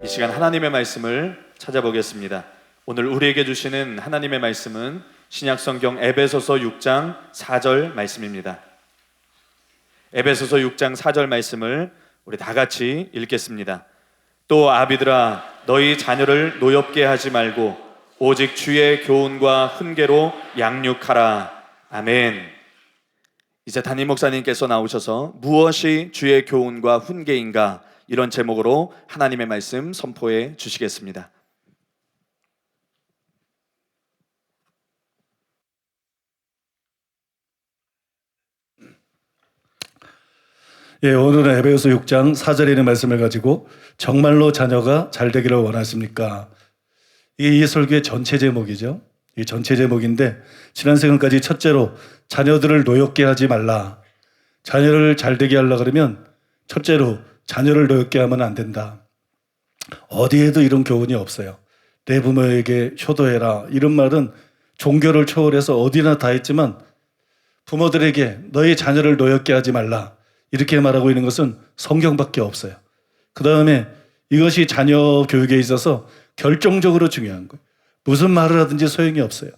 이 시간 하나님의 말씀을 찾아보겠습니다. 오늘 우리에게 주시는 하나님의 말씀은 신약성경 에베소서 6장 4절 말씀입니다. 에베소서 6장 4절 말씀을 우리 다 같이 읽겠습니다. 또 아비들아 너희 자녀를 노엽게 하지 말고 오직 주의 교훈과 훈계로 양육하라. 아멘. 이제 담임 목사님께서 나오셔서 무엇이 주의 교훈과 훈계인가, 이런 제목으로 하나님의 말씀 선포해 주시겠습니다. 오늘은 에베소서 6장 4절에 있는 말씀을 가지고 정말로 자녀가 잘 되기를 원하십니까? 이게 이 설교의 전체 제목이죠. 이 전체 제목인데, 지난 시간까지 첫째로 자녀들을 노엽게 하지 말라. 자녀를 잘 되게 하려고 그러면 첫째로 자녀를 노엽게 하면 안 된다. 어디에도 이런 교훈이 없어요. 내 부모에게 효도해라, 이런 말은 종교를 초월해서 어디나 다 있지만, 부모들에게 너희 자녀를 노엽게 하지 말라, 이렇게 말하고 있는 것은 성경밖에 없어요. 그 다음에 이것이 자녀 교육에 있어서 결정적으로 중요한 거예요. 무슨 말을 하든지 소용이 없어요.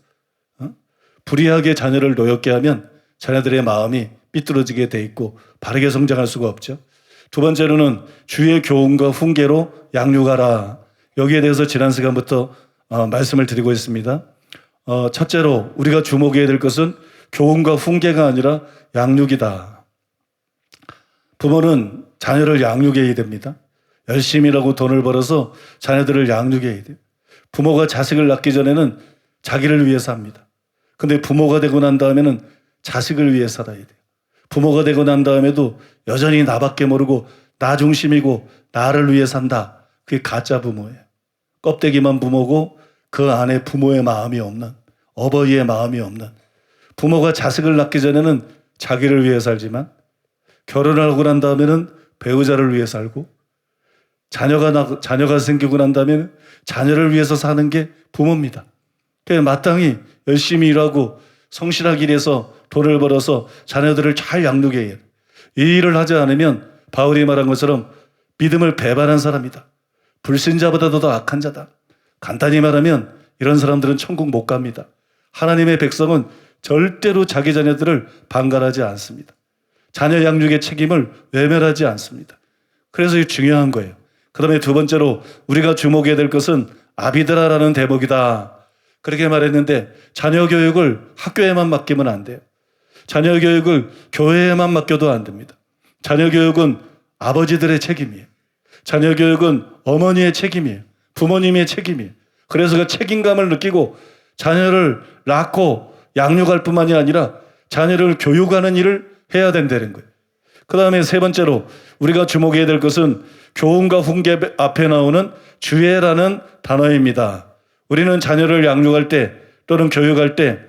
불의하게 자녀를 노엽게 하면 자녀들의 마음이 삐뚤어지게 돼 있고 바르게 성장할 수가 없죠. 두 번째로는 주의 교훈과 훈계로 양육하라. 여기에 대해서 지난 시간부터 말씀을 드리고 있습니다. 첫째로 우리가 주목해야 될 것은 교훈과 훈계가 아니라 양육이다. 부모는 자녀를 양육해야 됩니다. 열심히 일하고 돈을 벌어서 자녀들을 양육해야 돼요. 부모가 자식을 낳기 전에는 자기를 위해 삽니다. 근데 부모가 되고 난 다음에는 자식을 위해 살아야 돼요. 부모가 되고 난 다음에도 여전히 나밖에 모르고 나 중심이고 나를 위해 산다. 그게 가짜 부모예요. 껍데기만 부모고 그 안에 부모의 마음이 없는, 어버이의 마음이 없는. 부모가 자식을 낳기 전에는 자기를 위해 살지만 결혼하고 난 다음에는 배우자를 위해 살고, 자녀가 생기고 난 다음에는 자녀를 위해서 사는 게 부모입니다. 그래서 마땅히 열심히 일하고 성실하게 일해서 돈을 벌어서 자녀들을 잘 양육해야 해요. 이 일을 하지 않으면 바울이 말한 것처럼 믿음을 배반한 사람이다. 불신자보다도 더 악한 자다. 간단히 말하면 이런 사람들은 천국 못 갑니다. 하나님의 백성은 절대로 자기 자녀들을 방관하지 않습니다. 자녀 양육의 책임을 외면하지 않습니다. 그래서 이게 중요한 거예요. 그 다음에 두 번째로 우리가 주목해야 될 것은 아비드라라는 대목이다. 그렇게 말했는데, 자녀 교육을 학교에만 맡기면 안 돼요. 자녀 교육을 교회에만 맡겨도 안 됩니다. 자녀 교육은 아버지들의 책임이에요. 자녀 교육은 어머니의 책임이에요. 부모님의 책임이에요. 그래서 그 책임감을 느끼고 자녀를 낳고 양육할 뿐만이 아니라 자녀를 교육하는 일을 해야 된다는 거예요. 그 다음에 세 번째로 우리가 주목해야 될 것은 교훈과 훈계 앞에 나오는 주의라는 단어입니다. 우리는 자녀를 양육할 때 또는 교육할 때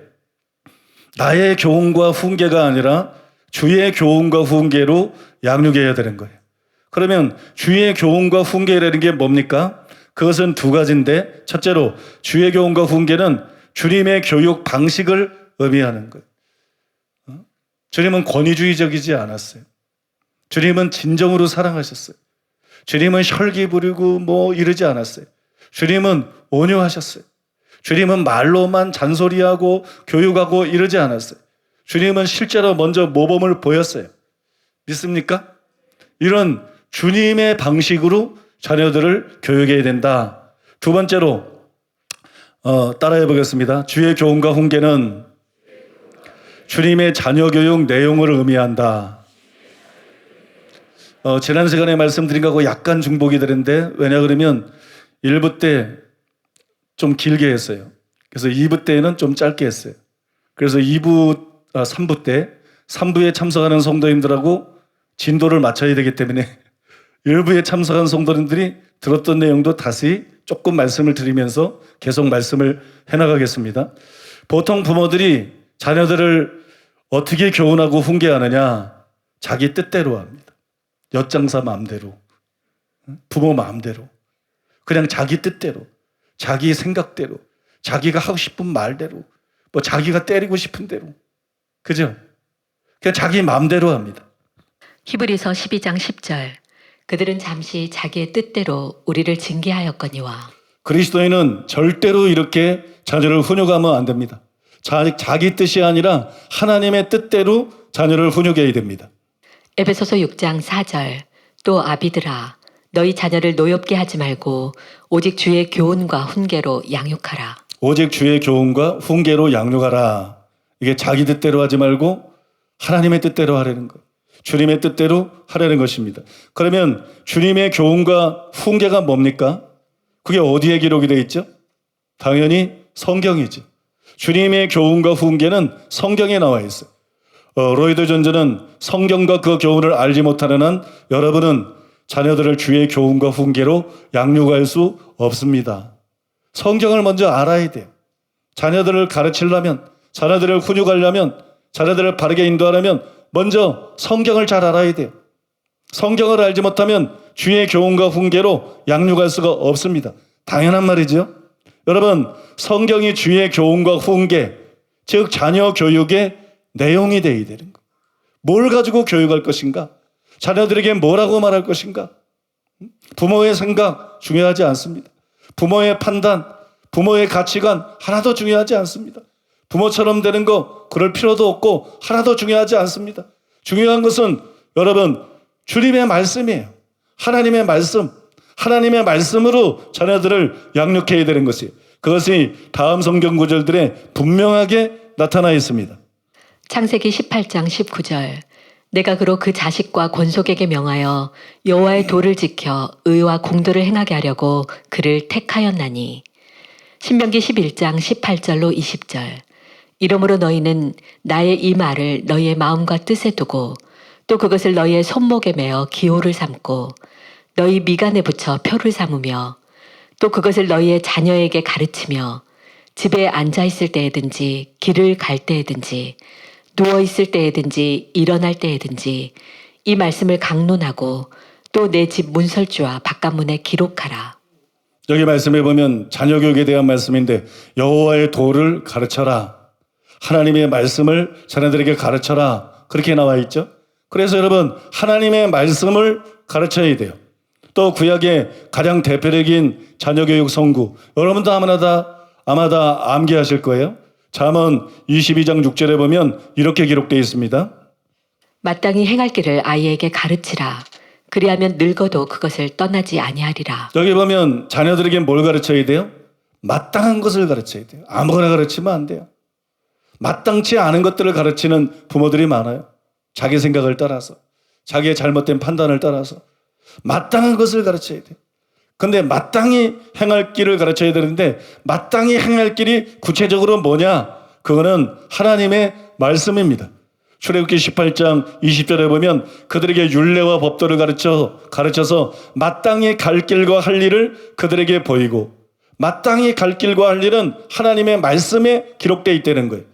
나의 교훈과 훈계가 아니라 주의 교훈과 훈계로 양육해야 되는 거예요. 그러면 주의 교훈과 훈계라는 게 뭡니까? 그것은 두 가지인데, 첫째로 주의 교훈과 훈계는 주님의 교육 방식을 의미하는 거예요. 주님은 권위주의적이지 않았어요. 주님은 진정으로 사랑하셨어요. 주님은 혈기 부리고 이러지 않았어요. 주님은 온유하셨어요. 주님은 말로만 잔소리하고 교육하고 이러지 않았어요. 주님은 실제로 먼저 모범을 보였어요. 믿습니까? 이런 주님의 방식으로 자녀들을 교육해야 된다. 두 번째로 따라해 보겠습니다. 주의 교훈과 훈계는 주님의 자녀 교육 내용을 의미한다. 지난 시간에 말씀드린 거하고 약간 중복이 되는데, 왜냐 그러면 1부 때 좀 길게 했어요. 그래서 2부 때는 좀 짧게 했어요. 그래서 3부 때 3부에 참석하는 성도님들하고 진도를 맞춰야 되기 때문에 1부에 참석한 성도님들이 들었던 내용도 다시 조금 말씀을 드리면서 계속 말씀을 해나가겠습니다. 보통 부모들이 자녀들을 어떻게 교훈하고 훈계하느냐? 자기 뜻대로 합니다. 엿장사 마음대로, 부모 마음대로, 그냥 자기 뜻대로, 자기 생각대로, 자기가 하고 싶은 말대로, 자기가 때리고 싶은 대로, 그죠? 그냥 자기 마음대로 합니다. 히브리서 12장 10절. 그들은 잠시 자기의 뜻대로 우리를 징계하였거니와 그리스도인은 절대로 이렇게 자녀를 훈육하면 안 됩니다. 자기 뜻이 아니라 하나님의 뜻대로 자녀를 훈육해야 됩니다. 에베소서 6장 4절 또 아비들아 너희 자녀를 노엽게 하지 말고 오직 주의 교훈과 훈계로 양육하라. 오직 주의 교훈과 훈계로 양육하라. 이게 자기 뜻대로 하지 말고 하나님의 뜻대로 하라는 것. 주님의 뜻대로 하라는 것입니다. 그러면 주님의 교훈과 훈계가 뭡니까? 그게 어디에 기록이 되어 있죠? 당연히 성경이죠. 주님의 교훈과 훈계는 성경에 나와 있어요. 로이드 존즈는 성경과 그 교훈을 알지 못하는 한 여러분은 자녀들을 주의 교훈과 훈계로 양육할 수 없습니다. 성경을 먼저 알아야 돼요. 자녀들을 가르치려면, 자녀들을 훈육하려면, 자녀들을 바르게 인도하려면 먼저 성경을 잘 알아야 돼요. 성경을 알지 못하면 주의 교훈과 훈계로 양육할 수가 없습니다. 당연한 말이죠. 여러분, 성경이 주의 교훈과 훈계, 즉 자녀 교육의 내용이 되어야 되는 거. 뭘 가지고 교육할 것인가? 자녀들에게 뭐라고 말할 것인가? 부모의 생각 중요하지 않습니다. 부모의 판단, 부모의 가치관 하나도 중요하지 않습니다. 부모처럼 되는 거 그럴 필요도 없고 하나도 중요하지 않습니다. 중요한 것은 여러분 주님의 말씀이에요. 하나님의 말씀, 하나님의 말씀으로 자녀들을 양육해야 되는 것이에요. 그것이 다음 성경 구절들에 분명하게 나타나 있습니다. 창세기 18장 19절 내가 그로 그 자식과 권속에게 명하여 여호와의 도를 지켜 의와 공도를 행하게 하려고 그를 택하였나니. 신명기 11장 18절로 20절 이러므로 너희는 나의 이 말을 너희의 마음과 뜻에 두고 또 그것을 너희의 손목에 매어 기호를 삼고 너희 미간에 붙여 표를 삼으며 또 그것을 너희의 자녀에게 가르치며 집에 앉아 있을 때에든지 길을 갈 때에든지 누워 있을 때에든지 일어날 때에든지 이 말씀을 강론하고 또 내 집 문설주와 바깥문에 기록하라. 여기 말씀해 보면 자녀 교육에 대한 말씀인데 여호와의 도를 가르쳐라. 하나님의 말씀을 자녀들에게 가르쳐라. 그렇게 나와 있죠. 그래서 여러분 하나님의 말씀을 가르쳐야 돼요. 또 구약의 가장 대표적인 자녀 교육 성구 여러분도 아마 다 암기하실 거예요. 잠언 22장 6절에 보면 이렇게 기록되어 있습니다. 마땅히 행할 길을 아이에게 가르치라. 그리하면 늙어도 그것을 떠나지 아니하리라. 여기 보면 자녀들에게 뭘 가르쳐야 돼요? 마땅한 것을 가르쳐야 돼요. 아무거나 가르치면 안 돼요. 마땅치 않은 것들을 가르치는 부모들이 많아요. 자기 생각을 따라서, 자기의 잘못된 판단을 따라서 마땅한 것을 가르쳐야 돼요. 근데 마땅히 행할 길을 가르쳐야 되는데 마땅히 행할 길이 구체적으로 뭐냐? 그거는 하나님의 말씀입니다. 출애굽기 18장 20절에 보면 그들에게 율례와 법도를 가르쳐서 마땅히 갈 길과 할 일을 그들에게 보이고 마땅히 갈 길과 할 일은 하나님의 말씀에 기록되어 있다는 거예요.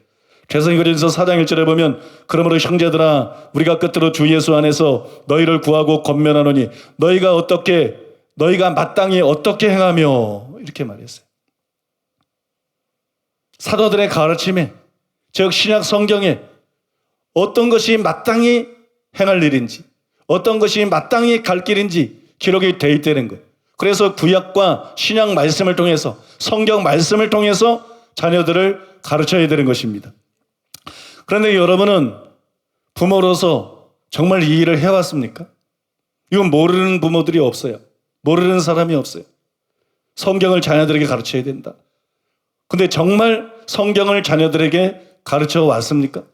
계시록서 4장 1절에 보면 그러므로 형제들아 우리가 끝으로 주 예수 안에서 너희를 구하고 권면하노니 너희가 마땅히 어떻게 행하며 이렇게 말했어요. 사도들의 가르침에 즉 신약 성경에 어떤 것이 마땅히 행할 일인지 어떤 것이 마땅히 갈 길인지 기록이 되어 있다는 거예요. 그래서 구약과 신약 말씀을 통해서 성경 말씀을 통해서 자녀들을 가르쳐야 되는 것입니다. 그런데 여러분은 부모로서 정말 이 일을 해왔습니까? 이건 모르는 부모들이 없어요. 모르는 사람이 없어요. 성경을 자녀들에게 가르쳐야 된다. 근데 정말 성경을 자녀들에게 가르쳐 왔습니까?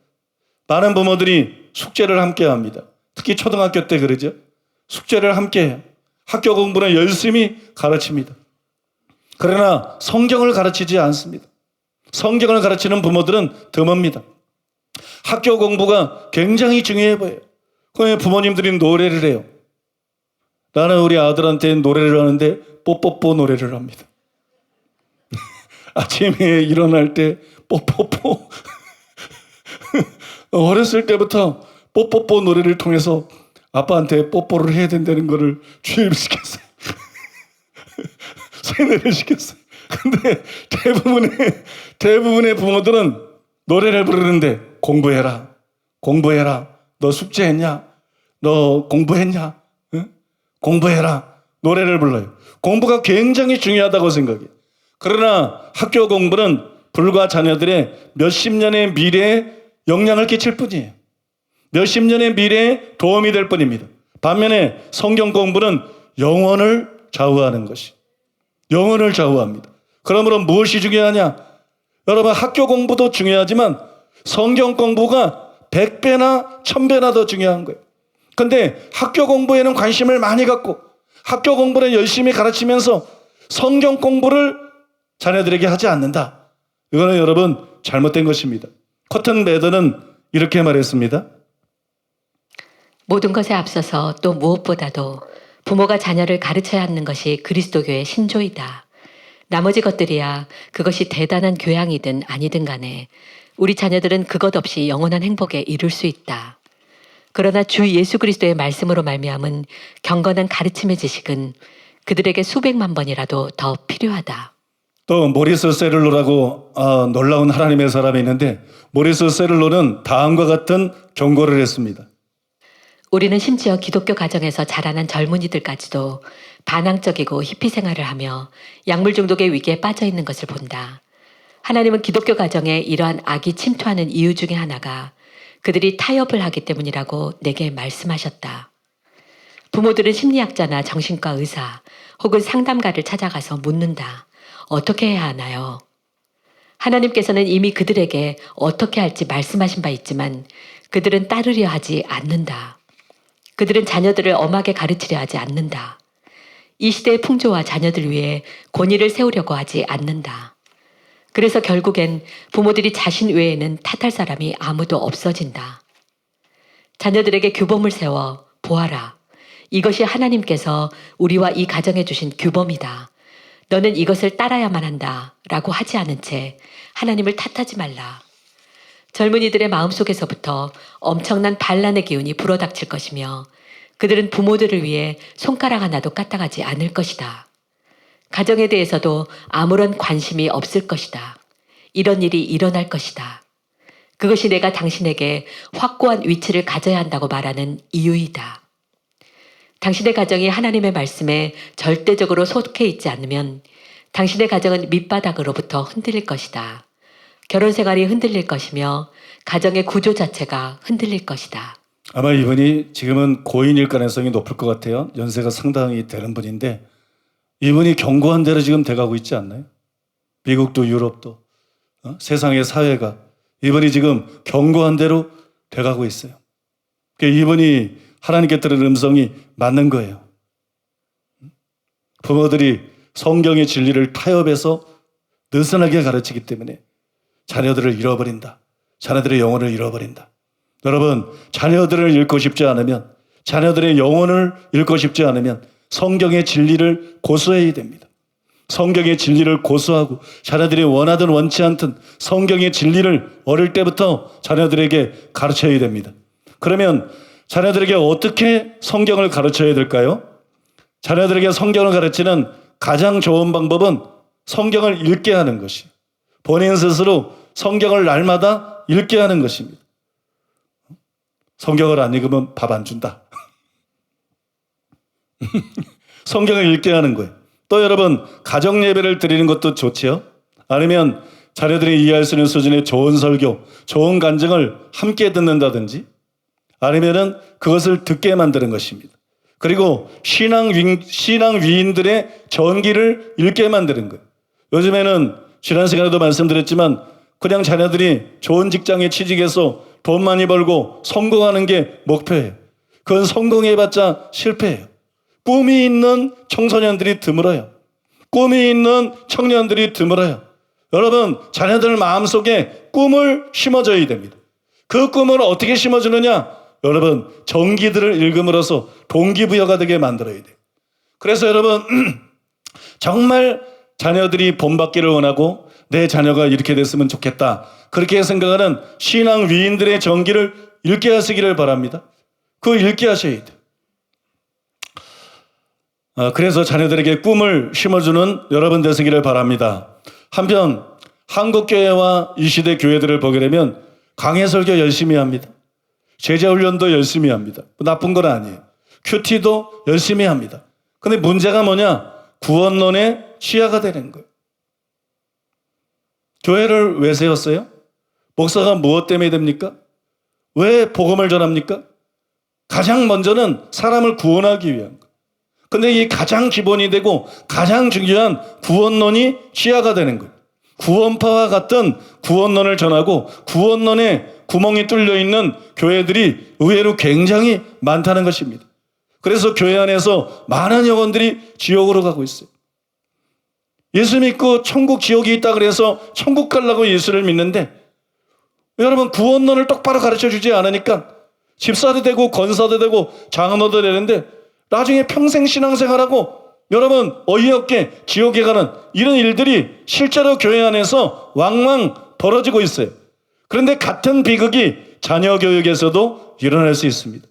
많은 부모들이 숙제를 함께 합니다. 특히 초등학교 때 그러죠. 숙제를 함께 해요. 학교 공부는 열심히 가르칩니다. 그러나 성경을 가르치지 않습니다. 성경을 가르치는 부모들은 드뭅니다. 학교 공부가 굉장히 중요해 보여요. 그러면 부모님들이 노래를 해요. 나는 우리 아들한테 노래를 하는데 뽀뽀뽀 노래를 합니다. 아침에 일어날 때 뽀뽀뽀. 어렸을 때부터 뽀뽀뽀 노래를 통해서 아빠한테 뽀뽀를 해야 된다는 거를 주입시켰어요. 세뇌를 시켰어요. 근데 대부분의 부모들은 노래를 부르는데 공부해라. 너 숙제했냐? 너 공부했냐? 응? 공부해라, 노래를 불러요. 공부가 굉장히 중요하다고 생각해요. 그러나 학교 공부는 불과 자녀들의 몇십 년의 미래에 영향을 끼칠 뿐이에요. 몇십 년의 미래에 도움이 될 뿐입니다. 반면에 성경 공부는 영혼을 좌우하는 것이, 영혼을 좌우합니다. 그러므로 무엇이 중요하냐? 여러분, 학교 공부도 중요하지만 성경 공부가 100배나 1000배나 더 중요한 거예요. 근데 학교 공부에는 관심을 많이 갖고 학교 공부를 열심히 가르치면서 성경 공부를 자녀들에게 하지 않는다. 이거는 여러분 잘못된 것입니다. 커튼 매더는 이렇게 말했습니다. 모든 것에 앞서서 또 무엇보다도 부모가 자녀를 가르쳐야 하는 것이 그리스도교의 신조이다. 나머지 것들이야 그것이 대단한 교양이든 아니든 간에 우리 자녀들은 그것 없이 영원한 행복에 이룰 수 있다. 그러나 주 예수 그리스도의 말씀으로 말미암은 경건한 가르침의 지식은 그들에게 수백만 번이라도 더 필요하다. 또 모리스 세를로라고 놀라운 하나님의 사람이 있는데, 모리스 세를로는 다음과 같은 경고를 했습니다. 우리는 심지어 기독교 가정에서 자라난 젊은이들까지도 반항적이고 히피 생활을 하며 약물 중독의 위기에 빠져 있는 것을 본다. 하나님은 기독교 가정에 이러한 악이 침투하는 이유 중에 하나가 그들이 타협을 하기 때문이라고 내게 말씀하셨다. 부모들은 심리학자나 정신과 의사 혹은 상담가를 찾아가서 묻는다. 어떻게 해야 하나요? 하나님께서는 이미 그들에게 어떻게 할지 말씀하신 바 있지만 그들은 따르려 하지 않는다. 그들은 자녀들을 엄하게 가르치려 하지 않는다. 이 시대의 풍조와 자녀들 위해 권위를 세우려고 하지 않는다. 그래서 결국엔 부모들이 자신 외에는 탓할 사람이 아무도 없어진다. 자녀들에게 규범을 세워 보아라. 이것이 하나님께서 우리와 이 가정에 주신 규범이다. 너는 이것을 따라야만 한다. 라고 하지 않은 채 하나님을 탓하지 말라. 젊은이들의 마음속에서부터 엄청난 반란의 기운이 불어닥칠 것이며 그들은 부모들을 위해 손가락 하나도 까딱하지 않을 것이다. 가정에 대해서도 아무런 관심이 없을 것이다. 이런 일이 일어날 것이다. 그것이 내가 당신에게 확고한 위치를 가져야 한다고 말하는 이유이다. 당신의 가정이 하나님의 말씀에 절대적으로 속해 있지 않으면 당신의 가정은 밑바닥으로부터 흔들릴 것이다. 결혼 생활이 흔들릴 것이며 가정의 구조 자체가 흔들릴 것이다. 아마 이분이 지금은 고인일 가능성이 높을 것 같아요. 연세가 상당히 되는 분인데 이분이 경고한 대로 지금 돼가고 있지 않나요? 미국도 유럽도 세상의 사회가 이분이 지금 경고한 대로 돼가고 있어요. 그러니까 이분이 하나님께 들은 음성이 맞는 거예요. 부모들이 성경의 진리를 타협해서 느슨하게 가르치기 때문에 자녀들을 잃어버린다. 자녀들의 영혼을 잃어버린다. 여러분, 자녀들을 잃고 싶지 않으면, 자녀들의 영혼을 잃고 싶지 않으면 성경의 진리를 고수해야 됩니다. 성경의 진리를 고수하고 자녀들이 원하든 원치 않든 성경의 진리를 어릴 때부터 자녀들에게 가르쳐야 됩니다. 그러면 자녀들에게 어떻게 성경을 가르쳐야 될까요? 자녀들에게 성경을 가르치는 가장 좋은 방법은 성경을 읽게 하는 것이, 본인 스스로 성경을 날마다 읽게 하는 것입니다. 성경을 안 읽으면 밥 안 준다. 성경을 읽게 하는 거예요. 또 여러분, 가정 예배를 드리는 것도 좋지요. 아니면 자녀들이 이해할 수 있는 수준의 좋은 설교, 좋은 간증을 함께 듣는다든지, 아니면은 그것을 듣게 만드는 것입니다. 그리고 신앙 위인들의 전기를 읽게 만드는 거예요. 요즘에는 지난 시간에도 말씀드렸지만 그냥 자녀들이 좋은 직장에 취직해서 돈 많이 벌고 성공하는 게 목표예요. 그건 성공해봤자 실패예요. 꿈이 있는 청소년들이 드물어요. 꿈이 있는 청년들이 드물어요. 여러분, 자녀들 마음속에 꿈을 심어줘야 됩니다. 그 꿈을 어떻게 심어주느냐? 여러분, 전기들을 읽음으로써 동기부여가 되게 만들어야 돼요. 그래서 여러분, 정말 자녀들이 본받기를 원하고 내 자녀가 이렇게 됐으면 좋겠다, 그렇게 생각하는 신앙 위인들의 전기를 읽게 하시기를 바랍니다. 그거 읽게 하셔야 돼요. 그래서 자녀들에게 꿈을 심어주는 여러분 되시기를 바랍니다. 한편 한국교회와 이 시대 교회들을 보게 되면 강해 설교 열심히 합니다. 제자훈련도 열심히 합니다. 나쁜 건 아니에요. 큐티도 열심히 합니다. 근데 문제가 뭐냐? 구원론의 취하가 되는 거예요. 교회를 왜 세웠어요? 목사가 무엇 때문에 됩니까? 왜 복음을 전합니까? 가장 먼저는 사람을 구원하기 위한 거예요. 근데 이 가장 기본이 되고 가장 중요한 구원론이 취하가 되는 거예요. 구원파와 같은 구원론을 전하고 구원론에 구멍이 뚫려 있는 교회들이 의외로 굉장히 많다는 것입니다. 그래서 교회 안에서 많은 영혼들이 지옥으로 가고 있어요. 예수 믿고 천국 지옥이 있다 그래서 천국 가려고 예수를 믿는데 여러분 구원론을 똑바로 가르쳐 주지 않으니까 집사도 되고 권사도 되고 장로도 되는데 나중에 평생 신앙생활하고 여러분 어이없게 지옥에 가는 이런 일들이 실제로 교회 안에서 왕왕 벌어지고 있어요. 그런데 같은 비극이 자녀교육에서도 일어날 수 있습니다.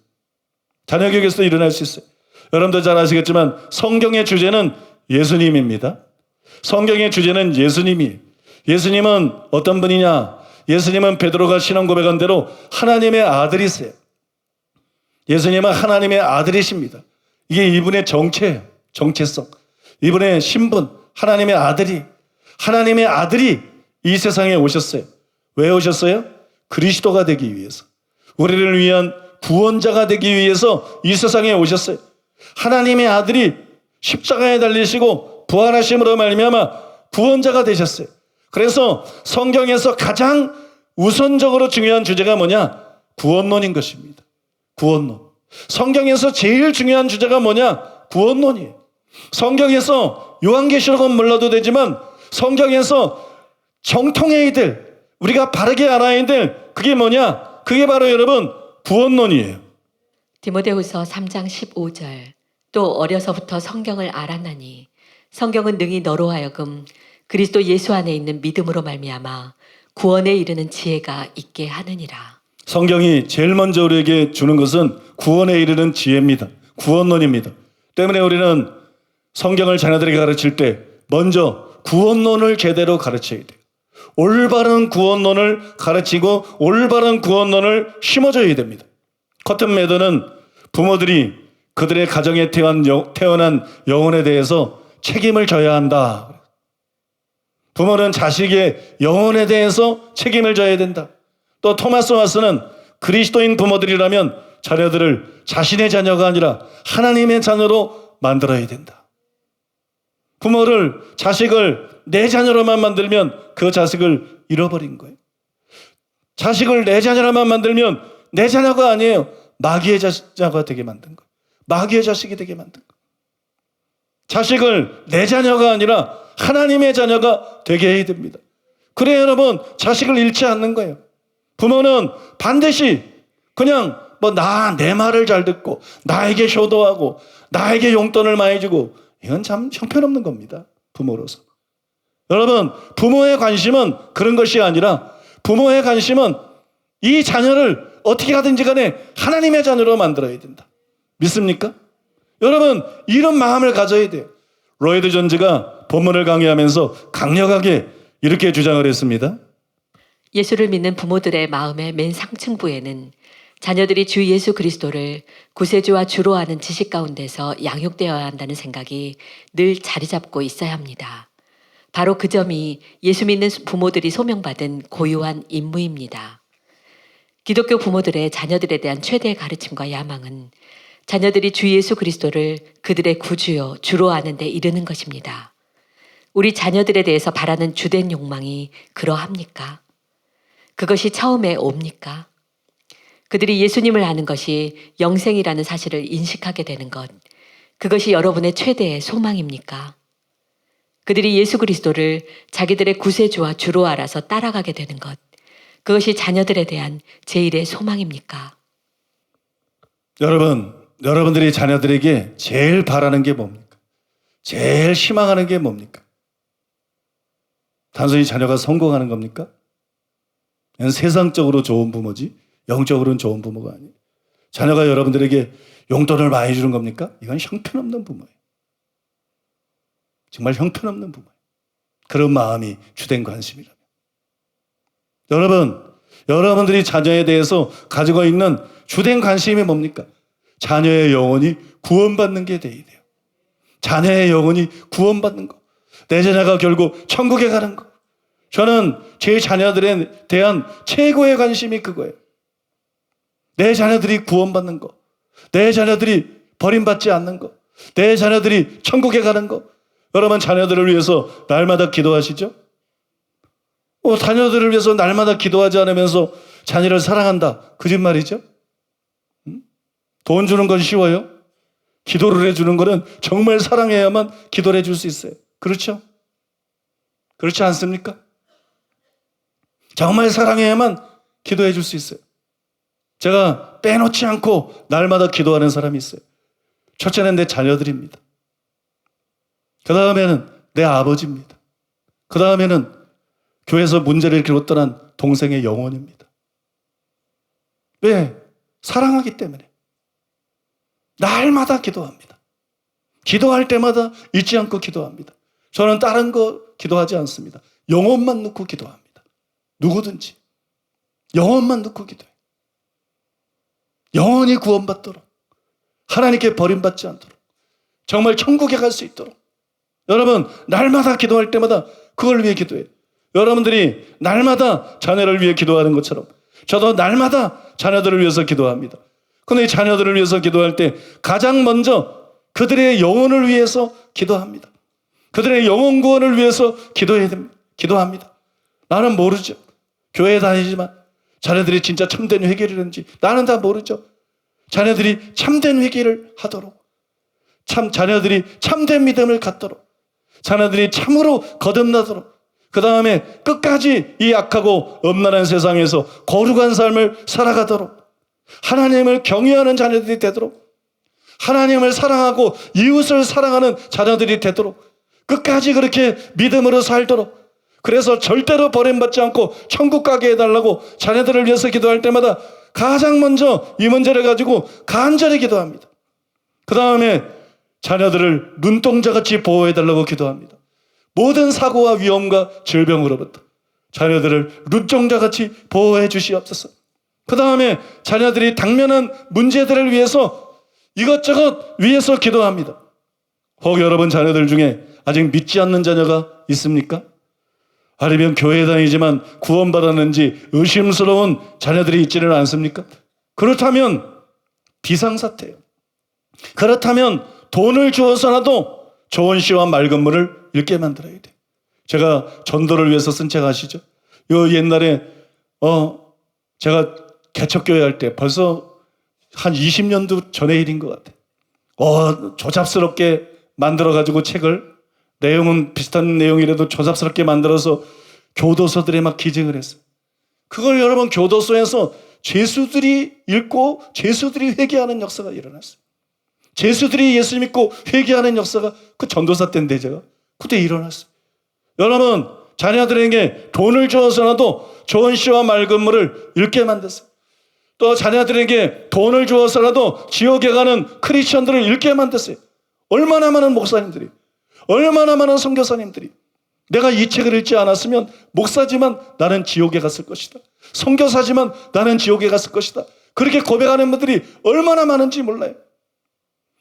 자녀교육에서도 일어날 수 있어요. 여러분도 잘 아시겠지만 성경의 주제는 예수님입니다. 성경의 주제는 예수님이에요. 예수님은 어떤 분이냐? 예수님은 베드로가 신앙 고백한 대로 하나님의 아들이세요. 예수님은 하나님의 아들이십니다. 이게 이분의 정체예요. 정체성. 이분의 신분. 하나님의 아들이 이 세상에 오셨어요. 왜 오셨어요? 그리스도가 되기 위해서. 우리를 위한 구원자가 되기 위해서 이 세상에 오셨어요. 하나님의 아들이 십자가에 달리시고 부활하심으로 말미암아 구원자가 되셨어요. 그래서 성경에서 가장 우선적으로 중요한 주제가 뭐냐? 구원론인 것입니다. 구원론. 성경에서 제일 중요한 주제가 뭐냐? 구원론이에요. 성경에서 요한계시록은 몰라도 되지만 성경에서 정통해야 될 우리가 바르게 알아야 될 그게 뭐냐? 그게 바로 여러분 구원론이에요. 디모데후서 3장 15절. 또 어려서부터 성경을 알았나니 성경은 능히 너로 하여금 그리스도 예수 안에 있는 믿음으로 말미암아 구원에 이르는 지혜가 있게 하느니라. 성경이 제일 먼저 우리에게 주는 것은 구원에 이르는 지혜입니다. 구원론입니다. 때문에 우리는 성경을 자녀들에게 가르칠 때 먼저 구원론을 제대로 가르쳐야 돼요. 올바른 구원론을 가르치고 올바른 구원론을 심어줘야 됩니다. 커튼 매더는 부모들이 그들의 가정에 태어난 영혼에 대해서 책임을 져야 한다. 부모는 자식의 영혼에 대해서 책임을 져야 된다. 또 토마스 와스는 그리스도인 부모들이라면 자녀들을 자신의 자녀가 아니라 하나님의 자녀로 만들어야 된다. 부모를 자식을 내 자녀로만 만들면 그 자식을 잃어버린 거예요. 자식을 내 자녀로만 만들면 내 자녀가 아니에요. 마귀의 자녀가 되게 만든 거예요. 마귀의 자식이 되게 만든 거예요. 자식을 내 자녀가 아니라 하나님의 자녀가 되게 해야 됩니다. 그래야 여러분 자식을 잃지 않는 거예요. 부모는 반드시 그냥 내 말을 잘 듣고 나에게 효도하고 나에게 용돈을 많이 주고 이건 참 형편없는 겁니다. 부모로서. 여러분 부모의 관심은 그런 것이 아니라 부모의 관심은 이 자녀를 어떻게 하든지 간에 하나님의 자녀로 만들어야 된다. 믿습니까? 여러분 이런 마음을 가져야 돼요. 로이드 존즈가 본문을 강의하면서 강력하게 이렇게 주장을 했습니다. 예수를 믿는 부모들의 마음의 맨 상층부에는 자녀들이 주 예수 그리스도를 구세주와 주로 아는 지식 가운데서 양육되어야 한다는 생각이 늘 자리 잡고 있어야 합니다. 바로 그 점이 예수 믿는 부모들이 소명받은 고유한 임무입니다. 기독교 부모들의 자녀들에 대한 최대의 가르침과 야망은 자녀들이 주 예수 그리스도를 그들의 구주요 주로 아는 데 이르는 것입니다. 우리 자녀들에 대해서 바라는 주된 욕망이 그러합니까? 그것이 처음에 옵니까? 그들이 예수님을 아는 것이 영생이라는 사실을 인식하게 되는 것, 그것이 여러분의 최대의 소망입니까? 그들이 예수 그리스도를 자기들의 구세주와 주로 알아서 따라가게 되는 것, 그것이 자녀들에 대한 제일의 소망입니까? 여러분들이 자녀들에게 제일 바라는 게 뭡니까? 제일 희망하는 게 뭡니까? 단순히 자녀가 성공하는 겁니까? 그냥 세상적으로 좋은 부모지 영적으로는 좋은 부모가 아니에요. 자녀가 여러분들에게 용돈을 많이 주는 겁니까? 이건 형편없는 부모예요. 정말 형편없는 부모예요. 그런 마음이 주된 관심이라면. 여러분들이 자녀에 대해서 가지고 있는 주된 관심이 뭡니까? 자녀의 영혼이 구원받는 게 돼야 돼요. 자녀의 영혼이 구원받는 거. 내 자녀가 결국 천국에 가는 거. 저는 제 자녀들에 대한 최고의 관심이 그거예요. 내 자녀들이 구원받는 거. 내 자녀들이 버림받지 않는 거. 내 자녀들이 천국에 가는 거. 여러분 자녀들을 위해서 날마다 기도하시죠? 자녀들을 위해서 날마다 기도하지 않으면서 자녀를 사랑한다. 거짓말이죠? 돈 주는 건 쉬워요. 기도를 해주는 거는 정말 사랑해야만 기도를 해줄 수 있어요. 그렇죠? 그렇지 않습니까? 정말 사랑해야만 기도해 줄 수 있어요. 제가 빼놓지 않고 날마다 기도하는 사람이 있어요. 첫째는 내 자녀들입니다. 그 다음에는 내 아버지입니다. 그 다음에는 교회에서 문제를 일으키고 떠난 동생의 영혼입니다. 왜? 사랑하기 때문에. 날마다 기도합니다. 기도할 때마다 잊지 않고 기도합니다. 저는 다른 거 기도하지 않습니다. 영혼만 넣고 기도합니다. 누구든지 영혼만 넣고 기도해요. 영혼이 구원받도록, 하나님께 버림받지 않도록, 정말 천국에 갈 수 있도록. 여러분 날마다 기도할 때마다 그걸 위해 기도해요. 여러분들이 날마다 자녀를 위해 기도하는 것처럼 저도 날마다 자녀들을 위해서 기도합니다. 그런데 자녀들을 위해서 기도할 때 가장 먼저 그들의 영혼을 위해서 기도합니다. 그들의 영혼 구원을 위해서 기도해야 됩니다. 기도합니다. 나는 모르죠. 교회에 다니지만 자녀들이 진짜 참된 회개를 했는지 나는 다 모르죠. 자녀들이 참된 회개를 하도록, 자녀들이 참된 믿음을 갖도록, 자녀들이 참으로 거듭나도록, 그 다음에 끝까지 이 악하고 음란한 세상에서 거룩한 삶을 살아가도록, 하나님을 경외하는 자녀들이 되도록, 하나님을 사랑하고 이웃을 사랑하는 자녀들이 되도록, 끝까지 그렇게 믿음으로 살도록, 그래서 절대로 버림받지 않고 천국 가게 해달라고 자녀들을 위해서 기도할 때마다 가장 먼저 이 문제를 가지고 간절히 기도합니다. 그 다음에 자녀들을 눈동자같이 보호해달라고 기도합니다. 모든 사고와 위험과 질병으로부터 자녀들을 눈동자같이 보호해 주시옵소서. 그 다음에 자녀들이 당면한 문제들을 위해서 이것저것 위해서 기도합니다. 혹 여러분 자녀들 중에 아직 믿지 않는 자녀가 있습니까? 아니면 교회에 다니지만 구원받았는지 의심스러운 자녀들이 있지는 않습니까? 그렇다면 비상사태예요. 그렇다면 돈을 주어서라도 좋은 시와 맑은 물을 읽게 만들어야 돼요. 제가 전도를 위해서 쓴 책 아시죠? 요 옛날에 제가 개척교회 할 때 벌써 한 20년도 전의 일인 것 같아요. 조잡스럽게 만들어가지고 책을, 내용은 비슷한 내용이라도 조잡스럽게 만들어서 교도소들에 막 기증을 했어요. 그걸 여러분 교도소에서 죄수들이 읽고 죄수들이 회개하는 역사가 일어났어요. 죄수들이 예수 믿고 회개하는 역사가 그 전도사 때인데 제가 그때 일어났어요. 여러분 자녀들에게 돈을 주어서라도 좋은 시와 맑은 물을 읽게 만들었어요. 또 자녀들에게 돈을 주어서라도 지옥에 가는 크리스천들을 읽게 만들었어요. 얼마나 많은 목사님들이, 얼마나 많은 선교사님들이 내가 이 책을 읽지 않았으면 목사지만 나는 지옥에 갔을 것이다. 선교사지만 나는 지옥에 갔을 것이다. 그렇게 고백하는 분들이 얼마나 많은지 몰라요.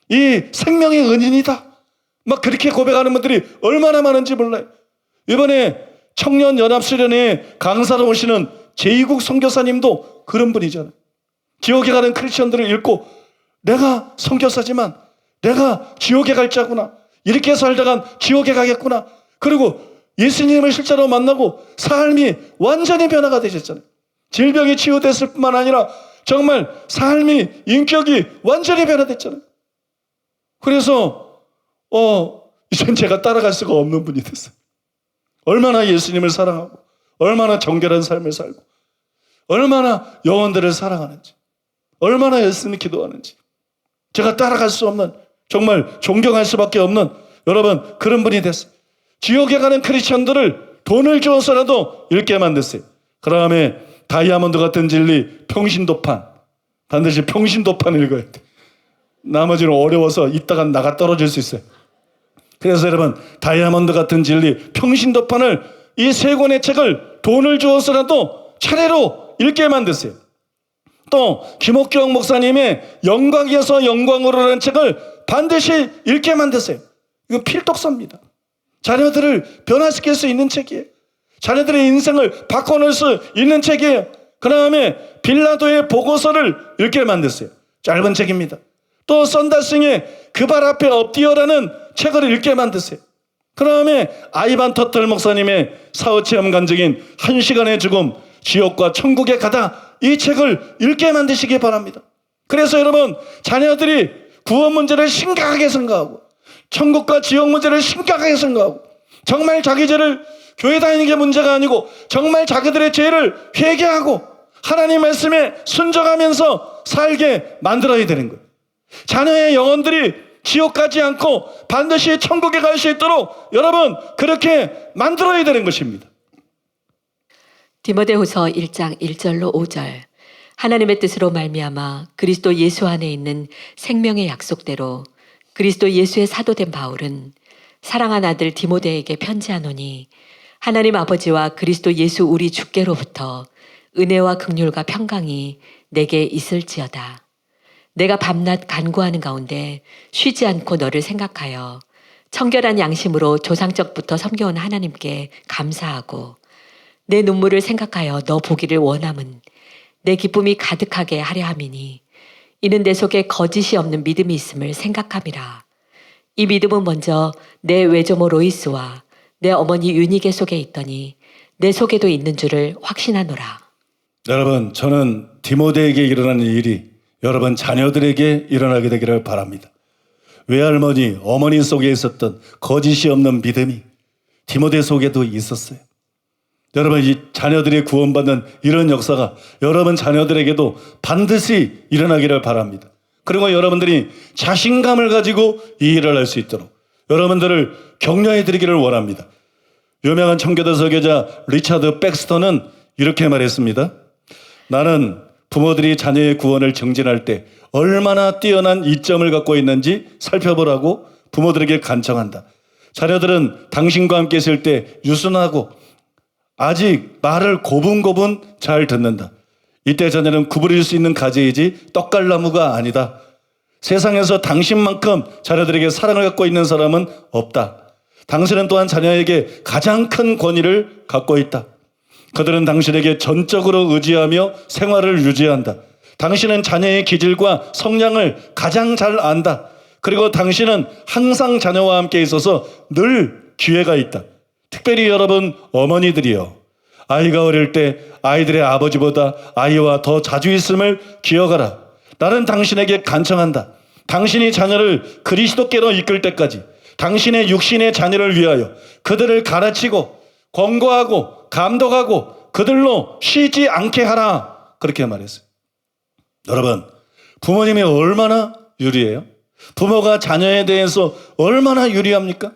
이 생명의 은인이다. 막 그렇게 고백하는 분들이 얼마나 많은지 몰라요. 이번에 청년연합수련회 강사로 오시는 제2국 선교사님도 그런 분이잖아요. 지옥에 가는 크리스천들을 읽고 내가 선교사지만 내가 지옥에 갈 자구나. 이렇게 살다간 지옥에 가겠구나. 그리고 예수님을 실제로 만나고 삶이 완전히 변화가 되셨잖아요. 질병이 치유됐을 뿐만 아니라 정말 삶이, 인격이 완전히 변화됐잖아요. 그래서 이젠 제가 따라갈 수가 없는 분이 됐어요. 얼마나 예수님을 사랑하고 얼마나 정결한 삶을 살고 얼마나 영혼들을 사랑하는지, 얼마나 열심히 기도하는지 제가 따라갈 수 없는, 정말 존경할 수밖에 없는 여러분 그런 분이 됐어요. 지옥에 가는 크리스천들을 돈을 주어서라도 읽게 만들었어요. 그 다음에 다이아몬드 같은 진리 평신도판, 반드시 평신도판 읽어야 돼. 나머지는 어려워서 이따가 나가 떨어질 수 있어요. 그래서 여러분 다이아몬드 같은 진리 평신도판을, 이 세 권의 책을 돈을 주어서라도 차례로 읽게 만드세요. 또 김옥경 목사님의 영광에서 영광으로라는 책을 반드시 읽게 만드세요. 이건 필독서입니다. 자녀들을 변화시킬 수 있는 책이에요. 자녀들의 인생을 바꿔놓을 수 있는 책이에요. 그 다음에 빌라도의 보고서를 읽게 만드세요. 짧은 책입니다. 또 썬다싱의 그 발 앞에 엎드려라는 책을 읽게 만드세요. 그 다음에 아이반 터틀 목사님의 사후체험 간증인 1시간의 죽음, 지옥과 천국에 가다, 이 책을 읽게 만드시기 바랍니다. 그래서 여러분, 자녀들이 구원 문제를 심각하게 생각하고 천국과 지옥 문제를 심각하게 생각하고 정말 자기 죄를, 교회 다니는 게 문제가 아니고 정말 자기들의 죄를 회개하고 하나님 말씀에 순종하면서 살게 만들어야 되는 거예요. 자녀의 영혼들이 지옥 가지 않고 반드시 천국에 갈 수 있도록 여러분 그렇게 만들어야 되는 것입니다. 디모데후서 1장 1절로 5절. 하나님의 뜻으로 말미암아 그리스도 예수 안에 있는 생명의 약속대로 그리스도 예수의 사도된 바울은 사랑한 아들 디모데에게 편지하노니 하나님 아버지와 그리스도 예수 우리 주께로부터 은혜와 긍휼과 평강이 내게 있을지어다. 내가 밤낮 간구하는 가운데 쉬지 않고 너를 생각하여 청결한 양심으로 조상적부터 섬겨온 하나님께 감사하고 내 눈물을 생각하여 너 보기를 원함은 내 기쁨이 가득하게 하려 함이니 이는 내 속에 거짓이 없는 믿음이 있음을 생각함이라. 이 믿음은 먼저 내 외조모 로이스와 내 어머니 유니게 속에 있더니 내 속에도 있는 줄을 확신하노라. 여러분, 저는 디모데에게 일어나는 일이 여러분 자녀들에게 일어나게 되기를 바랍니다. 외할머니, 어머니 속에 있었던 거짓이 없는 믿음이 디모데 속에도 있었어요. 여러분, 이 자녀들이 구원받는 이런 역사가 여러분 자녀들에게도 반드시 일어나기를 바랍니다. 그리고 여러분들이 자신감을 가지고 이 일을 할 수 있도록 여러분들을 격려해 드리기를 원합니다. 유명한 청교도 설교자 리차드 백스터는 이렇게 말했습니다. 나는 부모들이 자녀의 구원을 증진할 때 얼마나 뛰어난 이점을 갖고 있는지 살펴보라고 부모들에게 간청한다. 자녀들은 당신과 함께 있을 때 유순하고 아직 말을 고분고분 잘 듣는다. 이때 자녀는 구부릴 수 있는 가지이지 떡갈나무가 아니다. 세상에서 당신만큼 자녀들에게 사랑을 갖고 있는 사람은 없다. 당신은 또한 자녀에게 가장 큰 권위를 갖고 있다. 그들은 당신에게 전적으로 의지하며 생활을 유지한다. 당신은 자녀의 기질과 성향을 가장 잘 안다. 그리고 당신은 항상 자녀와 함께 있어서 늘 기회가 있다. 특별히 여러분 어머니들이요. 아이가 어릴 때 아이들의 아버지보다 아이와 더 자주 있음을 기억하라. 나는 당신에게 간청한다. 당신이 자녀를 그리스도께로 이끌 때까지 당신의 육신의 자녀를 위하여 그들을 가르치고 권고하고 감독하고 그들로 쉬지 않게 하라. 그렇게 말했어요. 여러분, 부모님이 얼마나 유리해요? 부모가 자녀에 대해서 얼마나 유리합니까?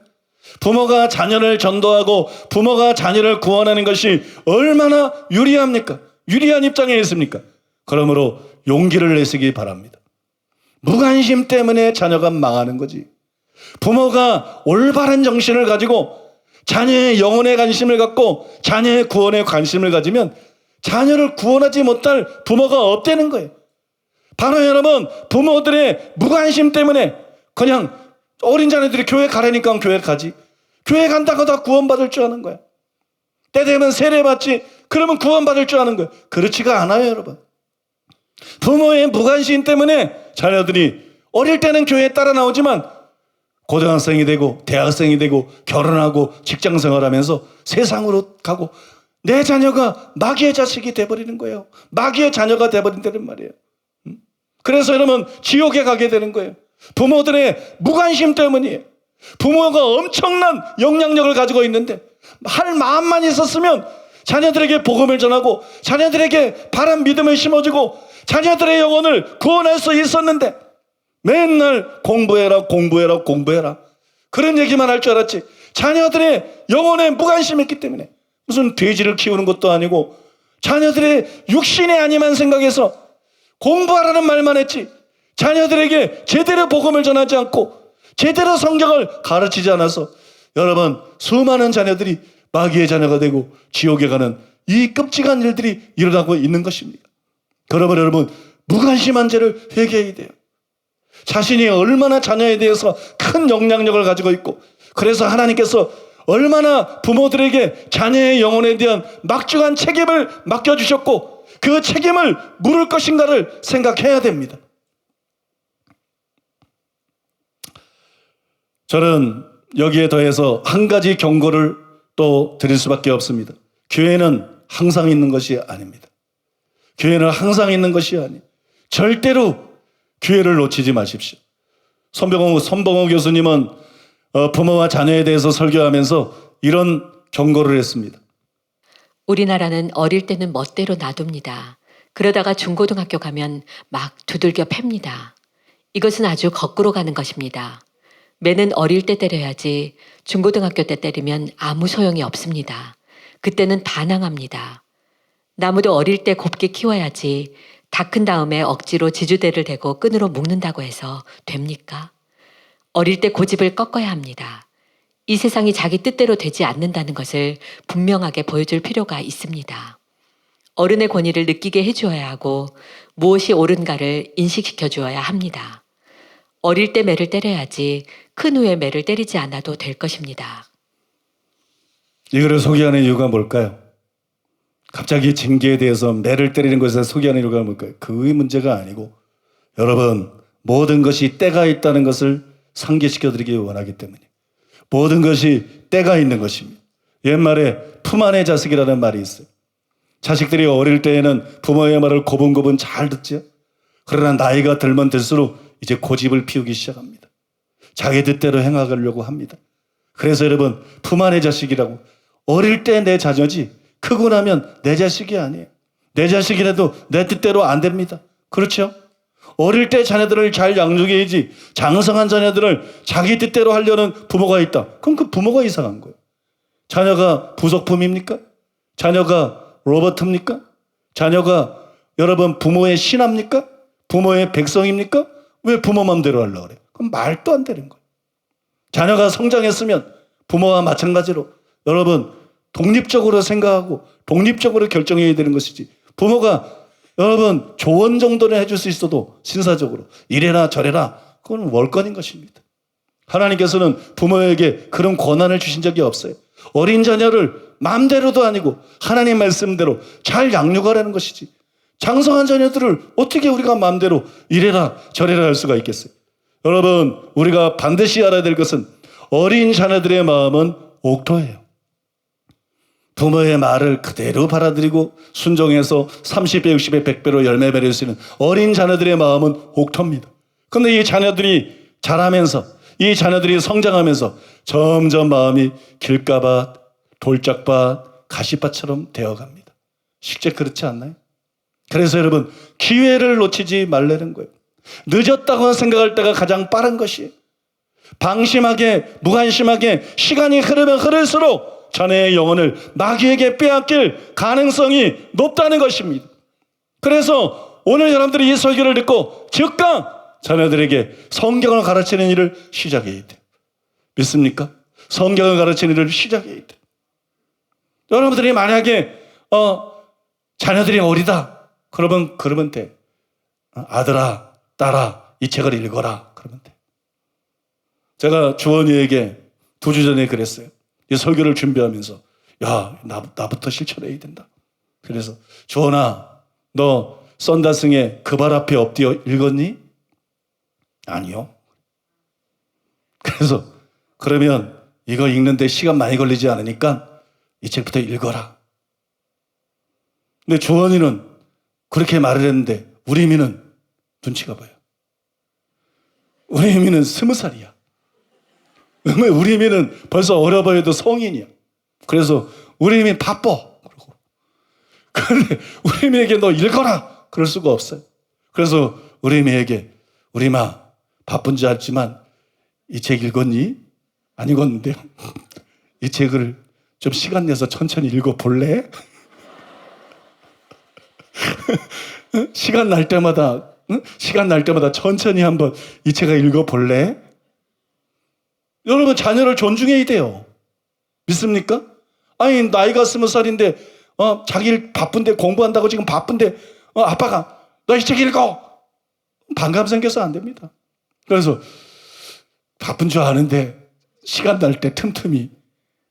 부모가 자녀를 전도하고 부모가 자녀를 구원하는 것이 얼마나 유리합니까? 유리한 입장에 있습니까? 그러므로 용기를 내시기 바랍니다. 무관심 때문에 자녀가 망하는 거지. 부모가 올바른 정신을 가지고 자녀의 영혼에 관심을 갖고 자녀의 구원에 관심을 가지면 자녀를 구원하지 못할 부모가 없다는 거예요. 바로 여러분, 부모들의 무관심 때문에 그냥 어린 자녀들이 교회 가라니까 교회 가지. 교회 간다고 다 구원받을 줄 아는 거야. 때 되면 세례받지. 그러면 구원받을 줄 아는 거야. 그렇지가 않아요, 여러분. 부모의 무관심 때문에 자녀들이 어릴 때는 교회에 따라 나오지만 고등학생이 되고 대학생이 되고 결혼하고 직장생활하면서 세상으로 가고 내 자녀가 마귀의 자식이 돼버리는 거예요. 마귀의 자녀가 돼버린다는 말이에요. 그래서 여러분 지옥에 가게 되는 거예요. 부모들의 무관심 때문이에요. 부모가 엄청난 영향력을 가지고 있는데 할 마음만 있었으면 자녀들에게 복음을 전하고 자녀들에게 바른 믿음을 심어주고 자녀들의 영혼을 구원할 수 있었는데 맨날 공부해라 공부해라 공부해라 그런 얘기만 할 줄 알았지. 자녀들의 영혼에 무관심했기 때문에 무슨 돼지를 키우는 것도 아니고 자녀들의 육신의 아니만 생각해서 공부하라는 말만 했지 자녀들에게 제대로 복음을 전하지 않고 제대로 성경을 가르치지 않아서 여러분 수많은 자녀들이 마귀의 자녀가 되고 지옥에 가는 이 끔찍한 일들이 일어나고 있는 것입니다. 그러면 여러분 무관심한 죄를 회개해야 돼요. 자신이 얼마나 자녀에 대해서 큰 영향력을 가지고 있고, 그래서 하나님께서 얼마나 부모들에게 자녀의 영혼에 대한 막중한 책임을 맡겨주셨고 그 책임을 물을 것인가를 생각해야 됩니다. 저는 여기에 더해서 한 가지 경고를 또 드릴 수밖에 없습니다. 교회는 항상 있는 것이 아닙니다. 교회는 항상 있는 것이 아니에요. 절대로 교회를 놓치지 마십시오. 손봉호 교수님은 부모와 자녀에 대해서 설교하면서 이런 경고를 했습니다. 우리나라는 어릴 때는 멋대로 놔둡니다. 그러다가 중고등학교 가면 막 두들겨 팹니다. 이것은 아주 거꾸로 가는 것입니다. 매는 어릴 때 때려야지 중고등학교 때 때리면 아무 소용이 없습니다. 그때는 반항합니다. 나무도 어릴 때 곱게 키워야지 다 큰 다음에 억지로 지주대를 대고 끈으로 묶는다고 해서 됩니까? 어릴 때 고집을 꺾어야 합니다. 이 세상이 자기 뜻대로 되지 않는다는 것을 분명하게 보여줄 필요가 있습니다. 어른의 권위를 느끼게 해주어야 하고 무엇이 옳은가를 인식시켜 주어야 합니다. 어릴 때 매를 때려야지 큰 후에 매를 때리지 않아도 될 것입니다. 이거를 소개하는 이유가 뭘까요? 갑자기 징계에 대해서 매를 때리는 것에 소개하는 이유가 뭘까요? 그의 문제가 아니고 여러분 모든 것이 때가 있다는 것을 상기시켜드리기 원하기 때문에 모든 것이 때가 있는 것입니다. 옛말에 품 안의 자식이라는 말이 있어요. 자식들이 어릴 때에는 부모의 말을 고분고분 잘 듣죠. 그러나 나이가 들면 들수록 이제 고집을 피우기 시작합니다. 자기 뜻대로 행하려고 합니다. 그래서 여러분 품 안의 자식이라고 어릴 때 내 자녀지 크고 나면 내 자식이 아니에요. 내 자식이라도 내 뜻대로 안 됩니다. 그렇죠? 어릴 때 자녀들을 잘 양육해야지 장성한 자녀들을 자기 뜻대로 하려는 부모가 있다. 그럼 그 부모가 이상한 거예요. 자녀가 부속품입니까? 자녀가 로버트입니까? 자녀가 여러분 부모의 신하입니까? 부모의 백성입니까? 왜 부모 맘대로 하려고 그래요? 그럼 말도 안 되는 거예요. 자녀가 성장했으면 부모와 마찬가지로 여러분 독립적으로 생각하고 독립적으로 결정해야 되는 것이지 부모가 여러분 조언 정도는 해줄 수 있어도 신사적으로 이래라 저래라 그건 월권인 것입니다. 하나님께서는 부모에게 그런 권한을 주신 적이 없어요. 어린 자녀를 마음대로도 아니고 하나님 말씀대로 잘 양육하라는 것이지 장성한 자녀들을 어떻게 우리가 마음대로 이래라 저래라 할 수가 있겠어요. 여러분 우리가 반드시 알아야 될 것은 어린 자녀들의 마음은 옥토예요. 부모의 말을 그대로 받아들이고 순종해서 30배, 60배, 100배로 열매 맺을 수 있는 어린 자녀들의 마음은 옥토입니다. 그런데 이 자녀들이 자라면서 이 자녀들이 성장하면서 점점 마음이 길가밭, 돌짝밭, 가시밭처럼 되어갑니다. 실제 그렇지 않나요? 그래서 여러분 기회를 놓치지 말라는 거예요. 늦었다고 생각할 때가 가장 빠른 것이에요. 방심하게 무관심하게 시간이 흐르면 흐를수록 자녀의 영혼을 마귀에게 빼앗길 가능성이 높다는 것입니다. 그래서 오늘 여러분들이 이 설교를 듣고 즉각 자녀들에게 성경을 가르치는 일을 시작해야 돼요. 믿습니까? 성경을 가르치는 일을 시작해야 돼요. 여러분들이 만약에 자녀들이 어리다 그러면 돼. 아들아 딸아 이 책을 읽어라 그러면 돼. 제가 주원이에게 2주 전에 그랬어요. 이 설교를 준비하면서 야 나부터 실천해야 된다. 그래서 주원아 너 썬다승의 그 발 앞에 엎드려 읽었니? 아니요. 그래서 그러면 이거 읽는데 시간 많이 걸리지 않으니까 이 책부터 읽어라. 근데 주원이는 그렇게 말을 했는데 우리 미는 눈치가 보여. 우리 미는 20살이야. 우리 미는 벌써 어려 보여도 성인이야. 그래서 우리 미 바빠. 그런데 우리 미에게 너 읽어라. 그럴 수가 없어요. 그래서 우리 미에게 우리 마 바쁜지 알지만 이 책 읽었니? 안 읽었는데요. 이 책을 좀 시간 내서 천천히 읽어볼래? 시간 날 때마다 천천히 한번 이 책을 읽어볼래? 여러분 자녀를 존중해야 돼요. 믿습니까? 아니 나이가 20살인데 자기 바쁜데 공부한다고 지금 바쁜데 아빠가 너 이 책 읽어. 반감 생겨서 안 됩니다. 그래서 바쁜 줄 아는데 시간 날 때 틈틈이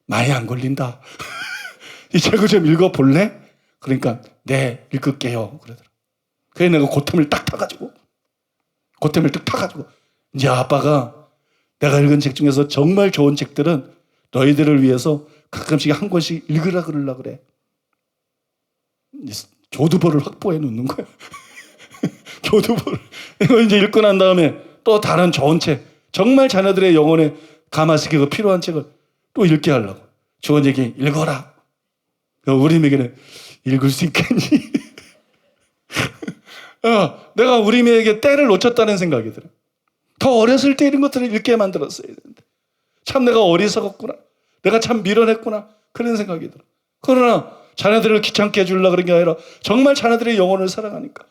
많이 안 걸린다. 이 책을 좀 읽어볼래? 그러니까 네, 읽을게요. 그러더라. 그래서 내가 고템을 딱 타가지고 이제 아빠가 내가 읽은 책 중에서 정말 좋은 책들은 너희들을 위해서 가끔씩 한 권씩 읽으라 그러려고 그래. 교두보를 확보해 놓는 거야. 교두보를. 이거 이제 읽고 난 다음에 또 다른 좋은 책, 정말 자녀들의 영혼에 감화시키고 필요한 책을 또 읽게 하려고. 주원에게 읽어라. 우리에게는 읽을 수 있겠니? 내가 우리에게 때를 놓쳤다는 생각이 들어. 더 어렸을 때 이런 것들을 읽게 만들었어야 되는데. 참 내가 어리석었구나. 내가 참 밀어냈구나. 그런 생각이 들어. 그러나 자녀들을 귀찮게 해주려고 그런 게 아니라 정말 자녀들의 영혼을 사랑하니까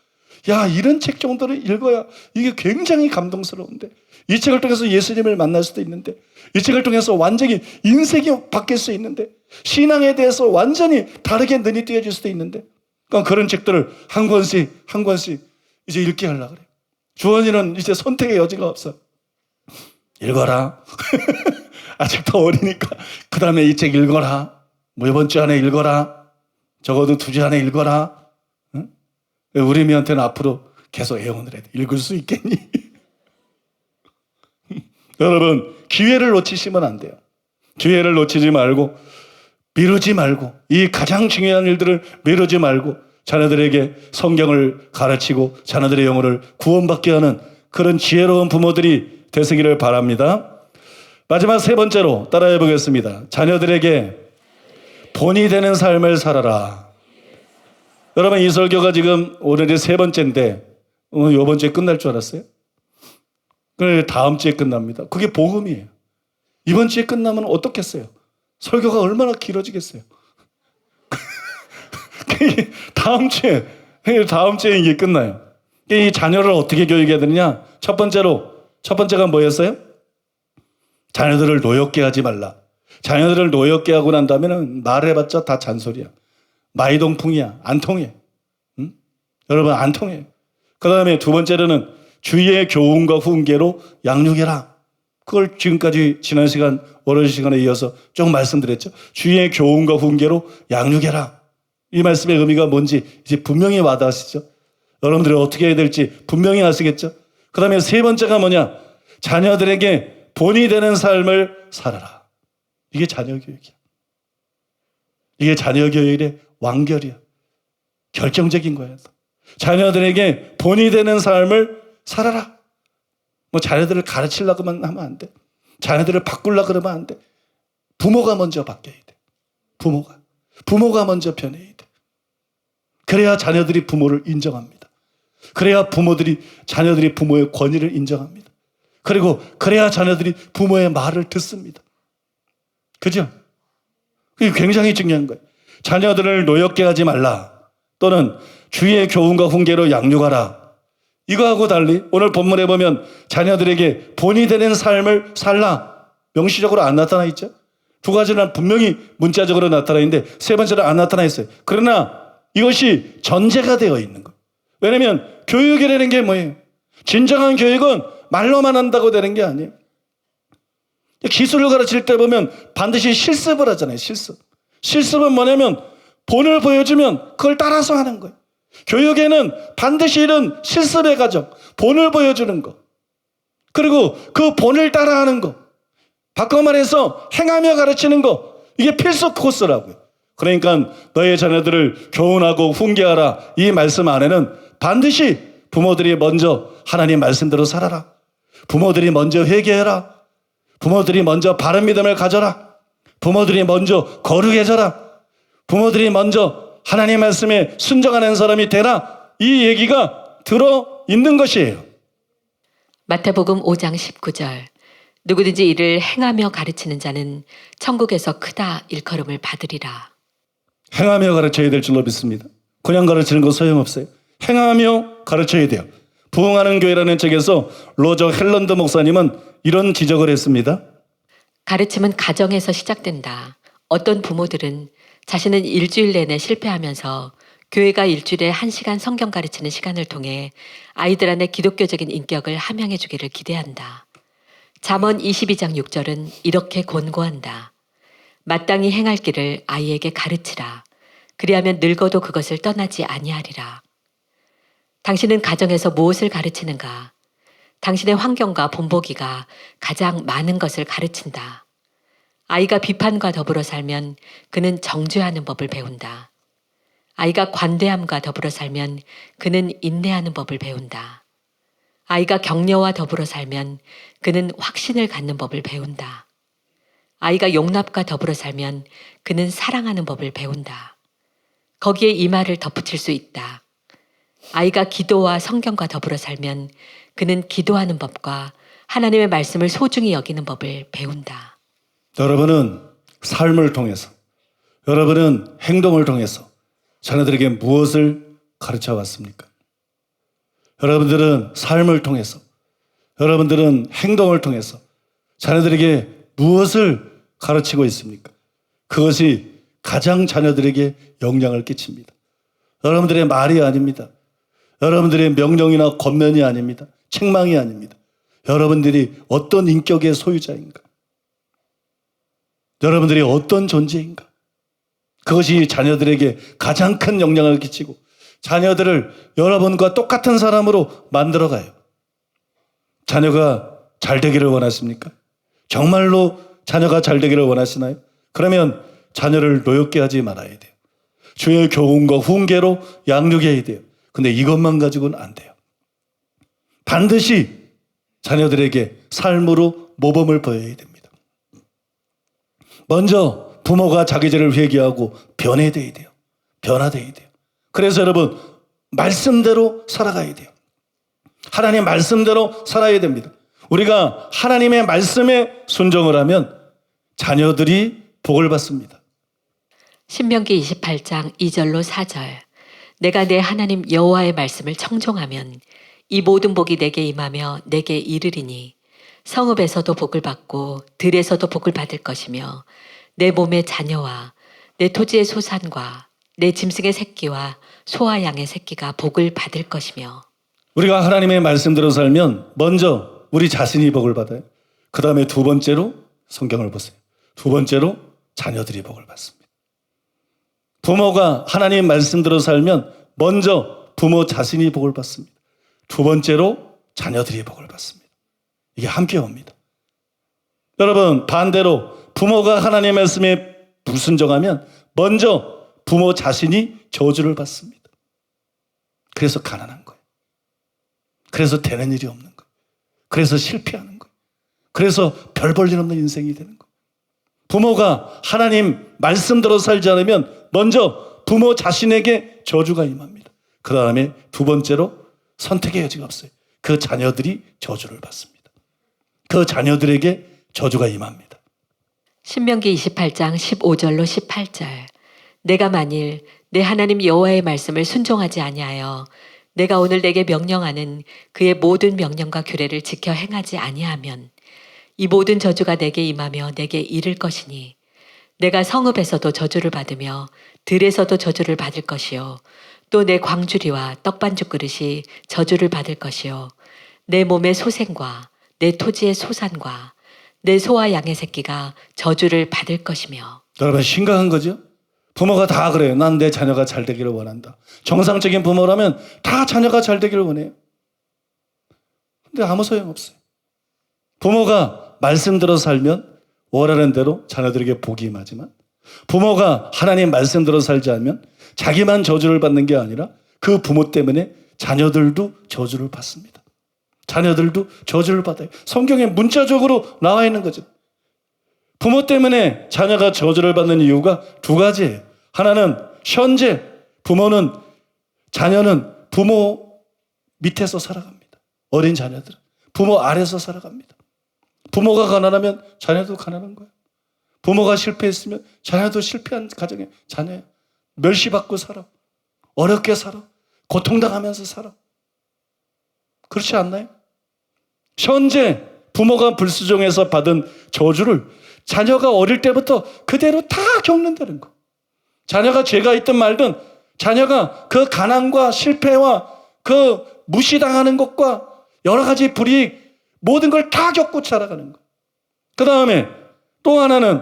야, 이런 책 정도를 읽어야 이게 굉장히 감동스러운데 이 책을 통해서 예수님을 만날 수도 있는데 이 책을 통해서 완전히 인생이 바뀔 수 있는데 신앙에 대해서 완전히 다르게 눈이 띄어질 수도 있는데 그러니까 그런 책들을 한 권씩 이제 읽게 하려고 그래. 주원이는 이제 선택의 여지가 없어. 읽어라. 아직도 어리니까 그 다음에 이 책 읽어라. 뭐 이번 주 안에 읽어라. 적어도 2주 안에 읽어라. 응? 우리 미한테는 앞으로 계속 애원을 해야 돼. 읽을 수 있겠니? 여러분, 기회를 놓치시면 안 돼요. 기회를 놓치지 말고 미루지 말고 이 가장 중요한 일들을 미루지 말고 자녀들에게 성경을 가르치고 자녀들의 영혼을 구원받게 하는 그런 지혜로운 부모들이 되시기를 바랍니다. 마지막 3번째로 따라해 보겠습니다. 자녀들에게 본이 되는 삶을 살아라. 여러분, 이 설교가 지금 오늘이 3번째인데 이번 주에 끝날 줄 알았어요? 다음 주에 끝납니다. 그게 복음이에요. 이번 주에 끝나면 어떻겠어요? 설교가 얼마나 길어지겠어요? 다음 주에 이게 끝나요. 이 자녀를 어떻게 교육해야 되느냐? 첫 번째가 뭐였어요? 자녀들을 노엽게 하지 말라. 자녀들을 노엽게 하고 난 다음에는 말해봤자 다 잔소리야. 마이동풍이야. 안 통해. 응? 여러분, 안 통해. 그 다음에 2번째로는 주의 교훈과 훈계로 양육해라. 그걸 지금까지 지난 시간, 월요일 시간에 이어서 쭉 말씀드렸죠. 주의 교훈과 훈계로 양육해라. 이 말씀의 의미가 뭔지 이제 분명히 와닿으시죠? 여러분들이 어떻게 해야 될지 분명히 아시겠죠? 그 다음에 3번째가 뭐냐? 자녀들에게 본이 되는 삶을 살아라. 이게 자녀 교육이야. 이게 자녀 교육의 완결이야. 결정적인 거야. 자녀들에게 본이 되는 삶을 살아라. 뭐 자녀들을 가르치려고만 하면 안 돼. 자녀들을 바꾸려고 그러면 안 돼. 부모가 먼저 바뀌어야 돼. 부모가 먼저 변해야 돼. 그래야 자녀들이 부모를 인정합니다. 그래야 자녀들이 부모의 권위를 인정합니다. 그리고 그래야 자녀들이 부모의 말을 듣습니다. 그죠? 그게 굉장히 중요한 거예요. 자녀들을 노엽게 하지 말라. 또는 주의 교훈과 훈계로 양육하라. 이거하고 달리 오늘 본문에 보면 자녀들에게 본이 되는 삶을 살라. 명시적으로 안 나타나 있죠? 2가지는 분명히 문자적으로 나타나 있는데 3번째는 안 나타나 있어요. 그러나 이것이 전제가 되어 있는 거예요. 왜냐하면 교육이라는 게 뭐예요? 진정한 교육은 말로만 한다고 되는 게 아니에요. 기술을 가르칠 때 보면 반드시 실습을 하잖아요. 실습은 뭐냐면 본을 보여주면 그걸 따라서 하는 거예요. 교육에는 반드시 이런 실습의 과정, 본을 보여주는 거, 그리고 그 본을 따라하는 거, 바꿔 말해서 행하며 가르치는 거, 이게 필수 코스라고요. 그러니까 너의 자녀들을 교훈하고 훈계하라. 이 말씀 안에는 반드시 부모들이 먼저 하나님 말씀대로 살아라. 부모들이 먼저 회개해라. 부모들이 먼저 바른 믿음을 가져라. 부모들이 먼저 거룩해져라. 부모들이 먼저 하나님 말씀에 순종하는 사람이 되라. 이 얘기가 들어있는 것이에요. 마태복음 5장 19절. 누구든지 이를 행하며 가르치는 자는 천국에서 크다 일컬음을 받으리라. 행하며 가르쳐야 될 줄로 믿습니다. 그냥 가르치는 거 소용없어요. 행하며 가르쳐야 돼요. 부흥하는 교회라는 책에서 로저 헬런드 목사님은 이런 지적을 했습니다. 가르침은 가정에서 시작된다. 어떤 부모들은 자신은 일주일 내내 실패하면서 교회가 일주일에 1시간 성경 가르치는 시간을 통해 아이들 안에 기독교적인 인격을 함양해 주기를 기대한다. 잠언 22장 6절은 이렇게 권고한다. 마땅히 행할 길을 아이에게 가르치라. 그리하면 늙어도 그것을 떠나지 아니하리라. 당신은 가정에서 무엇을 가르치는가? 당신의 환경과 본보기가 가장 많은 것을 가르친다. 아이가 비판과 더불어 살면 그는 정죄하는 법을 배운다. 아이가 관대함과 더불어 살면 그는 인내하는 법을 배운다. 아이가 격려와 더불어 살면 그는 확신을 갖는 법을 배운다. 아이가 용납과 더불어 살면 그는 사랑하는 법을 배운다. 거기에 이 말을 덧붙일 수 있다. 아이가 기도와 성경과 더불어 살면 그는 기도하는 법과 하나님의 말씀을 소중히 여기는 법을 배운다. 여러분은 삶을 통해서, 여러분은 행동을 통해서 자녀들에게 무엇을 가르쳐 왔습니까? 여러분들은 삶을 통해서, 여러분들은 행동을 통해서 자녀들에게 무엇을 가르치고 있습니까? 그것이 가장 자녀들에게 영향을 끼칩니다. 여러분들의 말이 아닙니다. 여러분들의 명령이나 권면이 아닙니다. 책망이 아닙니다. 여러분들이 어떤 인격의 소유자인가? 여러분들이 어떤 존재인가? 그것이 자녀들에게 가장 큰 영향을 끼치고 자녀들을 여러분과 똑같은 사람으로 만들어가요. 자녀가 잘 되기를 원하십니까? 정말로 자녀가 잘 되기를 원하시나요? 그러면 자녀를 노엽게 하지 말아야 돼요. 주의 교훈과 훈계로 양육해야 돼요. 근데 이것만 가지고는 안 돼요. 반드시 자녀들에게 삶으로 모범을 보여야 됩니다. 먼저 부모가 자기 죄를 회개하고 변해야 돼요. 변화돼야 돼요. 그래서 여러분 말씀대로 살아가야 돼요. 하나님 말씀대로 살아야 됩니다. 우리가 하나님의 말씀에 순종을 하면 자녀들이 복을 받습니다. 신명기 28장 2절로 4절. 내가 내 하나님 여호와의 말씀을 청종하면 이 모든 복이 내게 임하며 내게 이르리니 성읍에서도 복을 받고 들에서도 복을 받을 것이며 내 몸의 자녀와 내 토지의 소산과 내 짐승의 새끼와 소와 양의 새끼가 복을 받을 것이며. 우리가 하나님의 말씀대로 살면 먼저 우리 자신이 복을 받아요. 그 다음에 두 번째로 성경을 보세요. 두 번째로 자녀들이 복을 받습니다. 부모가 하나님 말씀대로 살면 먼저 부모 자신이 복을 받습니다. 두 번째로 자녀들이 복을 받습니다. 이게 함께 옵니다. 여러분 반대로 부모가 하나님의 말씀에 불순종하면 먼저 부모 자신이 저주를 받습니다. 그래서 가난한 거예요. 그래서 되는 일이 없는 거예요. 그래서 실패하는 거예요. 그래서 별 볼 일 없는 인생이 되는 거예요. 부모가 하나님 말씀대로 살지 않으면 먼저 부모 자신에게 저주가 임합니다. 그 다음에 두 번째로 선택의 여지가 없어요. 그 자녀들이 저주를 받습니다. 그 자녀들에게 저주가 임합니다. 신명기 28장 15절로 18절. 내가 만일 내 하나님 여호와의 말씀을 순종하지 아니하여 내가 오늘 내게 명령하는 그의 모든 명령과 규례를 지켜 행하지 아니하면 이 모든 저주가 내게 임하며 내게 이를 것이니 내가 성읍에서도 저주를 받으며 들에서도 저주를 받을 것이요 또 내 광주리와 떡반죽 그릇이 저주를 받을 것이요 내 몸의 소생과 내 토지의 소산과 내 소와 양의 새끼가 저주를 받을 것이며. 여러분 심각한 거죠? 부모가 다 그래요. 난 내 자녀가 잘 되기를 원한다. 정상적인 부모라면 다 자녀가 잘 되기를 원해요. 근데 아무 소용없어요. 부모가 말씀대로 살면 원하는 대로 자녀들에게 복이 임하지만 부모가 하나님 말씀대로 살지 않으면 자기만 저주를 받는 게 아니라 그 부모 때문에 자녀들도 저주를 받습니다. 자녀들도 저주를 받아요. 성경에 문자적으로 나와 있는 거죠. 부모 때문에 자녀가 저주를 받는 이유가 두 가지예요. 하나는 현재 부모는 자녀는 부모 밑에서 살아갑니다. 어린 자녀들은 부모 아래서 살아갑니다. 부모가 가난하면 자녀도 가난한 거예요. 부모가 실패했으면 자녀도 실패한 가정에 자녀야. 멸시받고 살아. 어렵게 살아. 고통당하면서 살아. 그렇지 않나요? 현재 부모가 불순종해서 받은 저주를 자녀가 어릴 때부터 그대로 다 겪는다는 거. 자녀가 죄가 있든 말든 자녀가 그 가난과 실패와 그 무시당하는 것과 여러 가지 불이익 모든 걸 다 겪고 자라가는 것. 그 다음에 또 하나는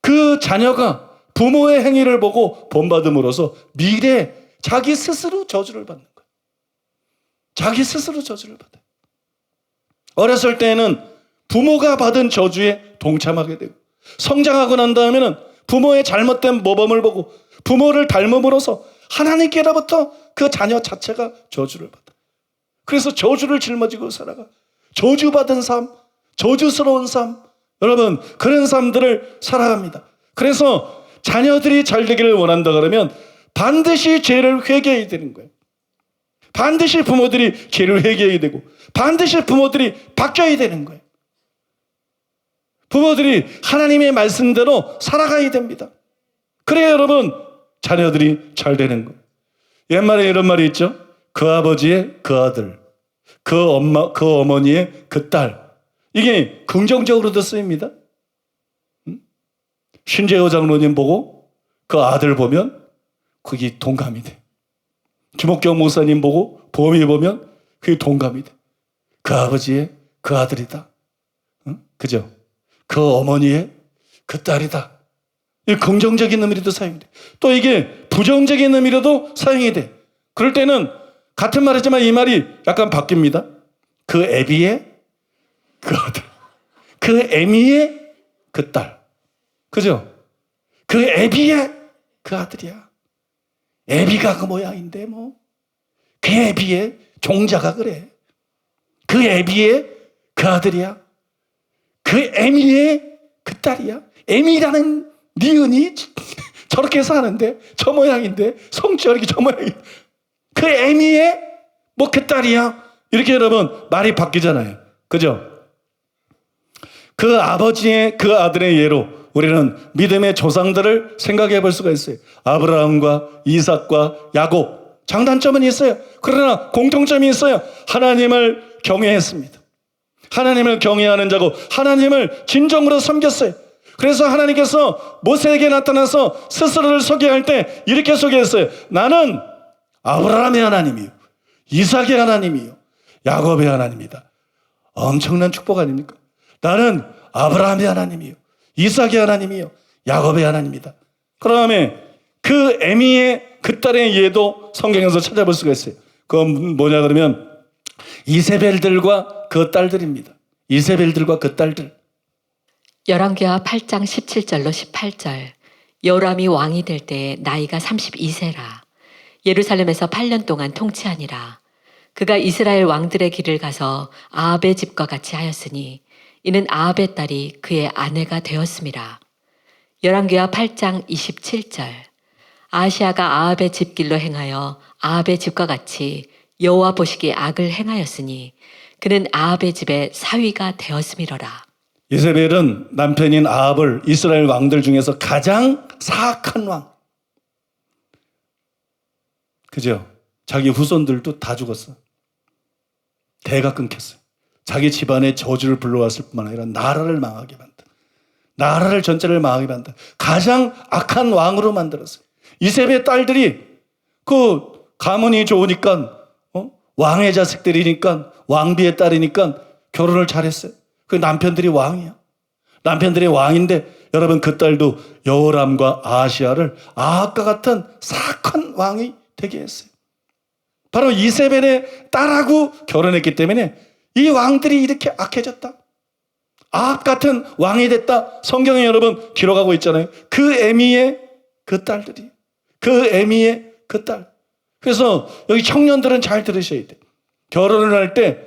그 자녀가 부모의 행위를 보고 본받음으로써 미래에 자기 스스로 저주를 받는 거예요. 자기 스스로 저주를 받아요. 어렸을 때에는 부모가 받은 저주에 동참하게 되고 성장하고 난 다음에는 부모의 잘못된 모범을 보고 부모를 닮음으로써 하나님께로부터 그 자녀 자체가 저주를 받아. 그래서 저주를 짊어지고 살아가. 저주받은 삶, 저주스러운 삶, 여러분 그런 삶들을 살아갑니다. 그래서 자녀들이 잘 되기를 원한다 그러면 반드시 죄를 회개해야 되는 거예요. 반드시 부모들이 죄를 회개해야 되고 반드시 부모들이 바뀌어야 되는 거예요. 부모들이 하나님의 말씀대로 살아가야 됩니다. 그래야 여러분 자녀들이 잘 되는 거예요. 옛말에 이런 말이 있죠. 그 아버지의 그 아들, 그 엄마, 그 어머니의 그 딸. 이게 긍정적으로도 쓰입니다. 신재호 장로님 보고 그 아들 보면 그게 동감이 돼. 김옥경 목사님 보고 보험이 보면 그게 동감이 돼. 그 아버지의 그 아들이다. 응? 그죠? 그 어머니의 그 딸이다. 이 긍정적인 의미로도 사용이 돼. 또 이게 부정적인 의미로도 사용이 돼. 그럴 때는 같은 말이지만 이 말이 약간 바뀝니다. 그 애비의 그 아들. 그 애미의 그 딸. 그죠? 그 애비의 그 아들이야. 애비가 그 모양인데 뭐. 그 애비의 종자가 그래. 그 애비의 그 아들이야. 그 애미의 그 딸이야. 애미라는 니은이 저렇게 사는데 저 모양인데 성격이 저 모양인데 그 애미의 뭐 그 딸이야. 이렇게 여러분 말이 바뀌잖아요. 그죠? 그 아버지의 그 아들의 예로 우리는 믿음의 조상들을 생각해 볼 수가 있어요. 아브라함과 이삭과 야곱. 장단점은 있어요. 그러나 공통점이 있어요. 하나님을 경외했습니다. 하나님을 경외하는 자고 하나님을 진정으로 섬겼어요. 그래서 하나님께서 모세에게 나타나서 스스로를 소개할 때 이렇게 소개했어요. 나는 아브라함의 하나님이요, 이삭의 하나님이요, 야곱의 하나님이다. 엄청난 축복 아닙니까? 나는 아브라함의 하나님이요, 이삭의 하나님이요, 야곱의 하나님이다. 그 다음에 그 애미의 그 딸의 예도 성경에서 찾아볼 수가 있어요. 그건 뭐냐 그러면 이세벨들과 그 딸들입니다. 이세벨들과 그 딸들. 열왕기하 8장 17절로 18절. 요람이 왕이 될 때 나이가 32세라. 예루살렘에서 8년 동안 통치하니라. 그가 이스라엘 왕들의 길을 가서 아합의 집과 같이 하였으니 이는 아합의 딸이 그의 아내가 되었음이라. 열왕기하 8장 27절. 아하시아가 아합의 집길로 행하여 아합의 집과 같이 여호와 보시기에 악을 행하였으니 그는 아합의 집의 사위가 되었음이로라. 이세벨은 남편인 아합을 이스라엘 왕들 중에서 가장 사악한 왕. 그죠? 자기 후손들도 다 죽었어. 대가 끊겼어요. 자기 집안에 저주를 불러왔을 뿐만 아니라 나라를 망하게 만든, 나라를 전체를 망하게 만든 가장 악한 왕으로 만들었어요. 이세벨의 딸들이 그 가문이 좋으니까 왕의 자식들이니까 왕비의 딸이니까 결혼을 잘했어요. 그 남편들이 왕이야. 남편들이 왕인데 여러분 그 딸도 여호람과 아하시아를 아합과 같은 사악한 왕이 되게 했어요. 바로 이세벨의 딸하고 결혼했기 때문에 이 왕들이 이렇게 악해졌다. 아합 같은 왕이 됐다. 성경에 여러분 기록하고 있잖아요. 그 애미의 그 딸들이. 그 애미의 그 딸. 그래서 여기 청년들은 잘 들으셔야 돼요. 결혼을 할 때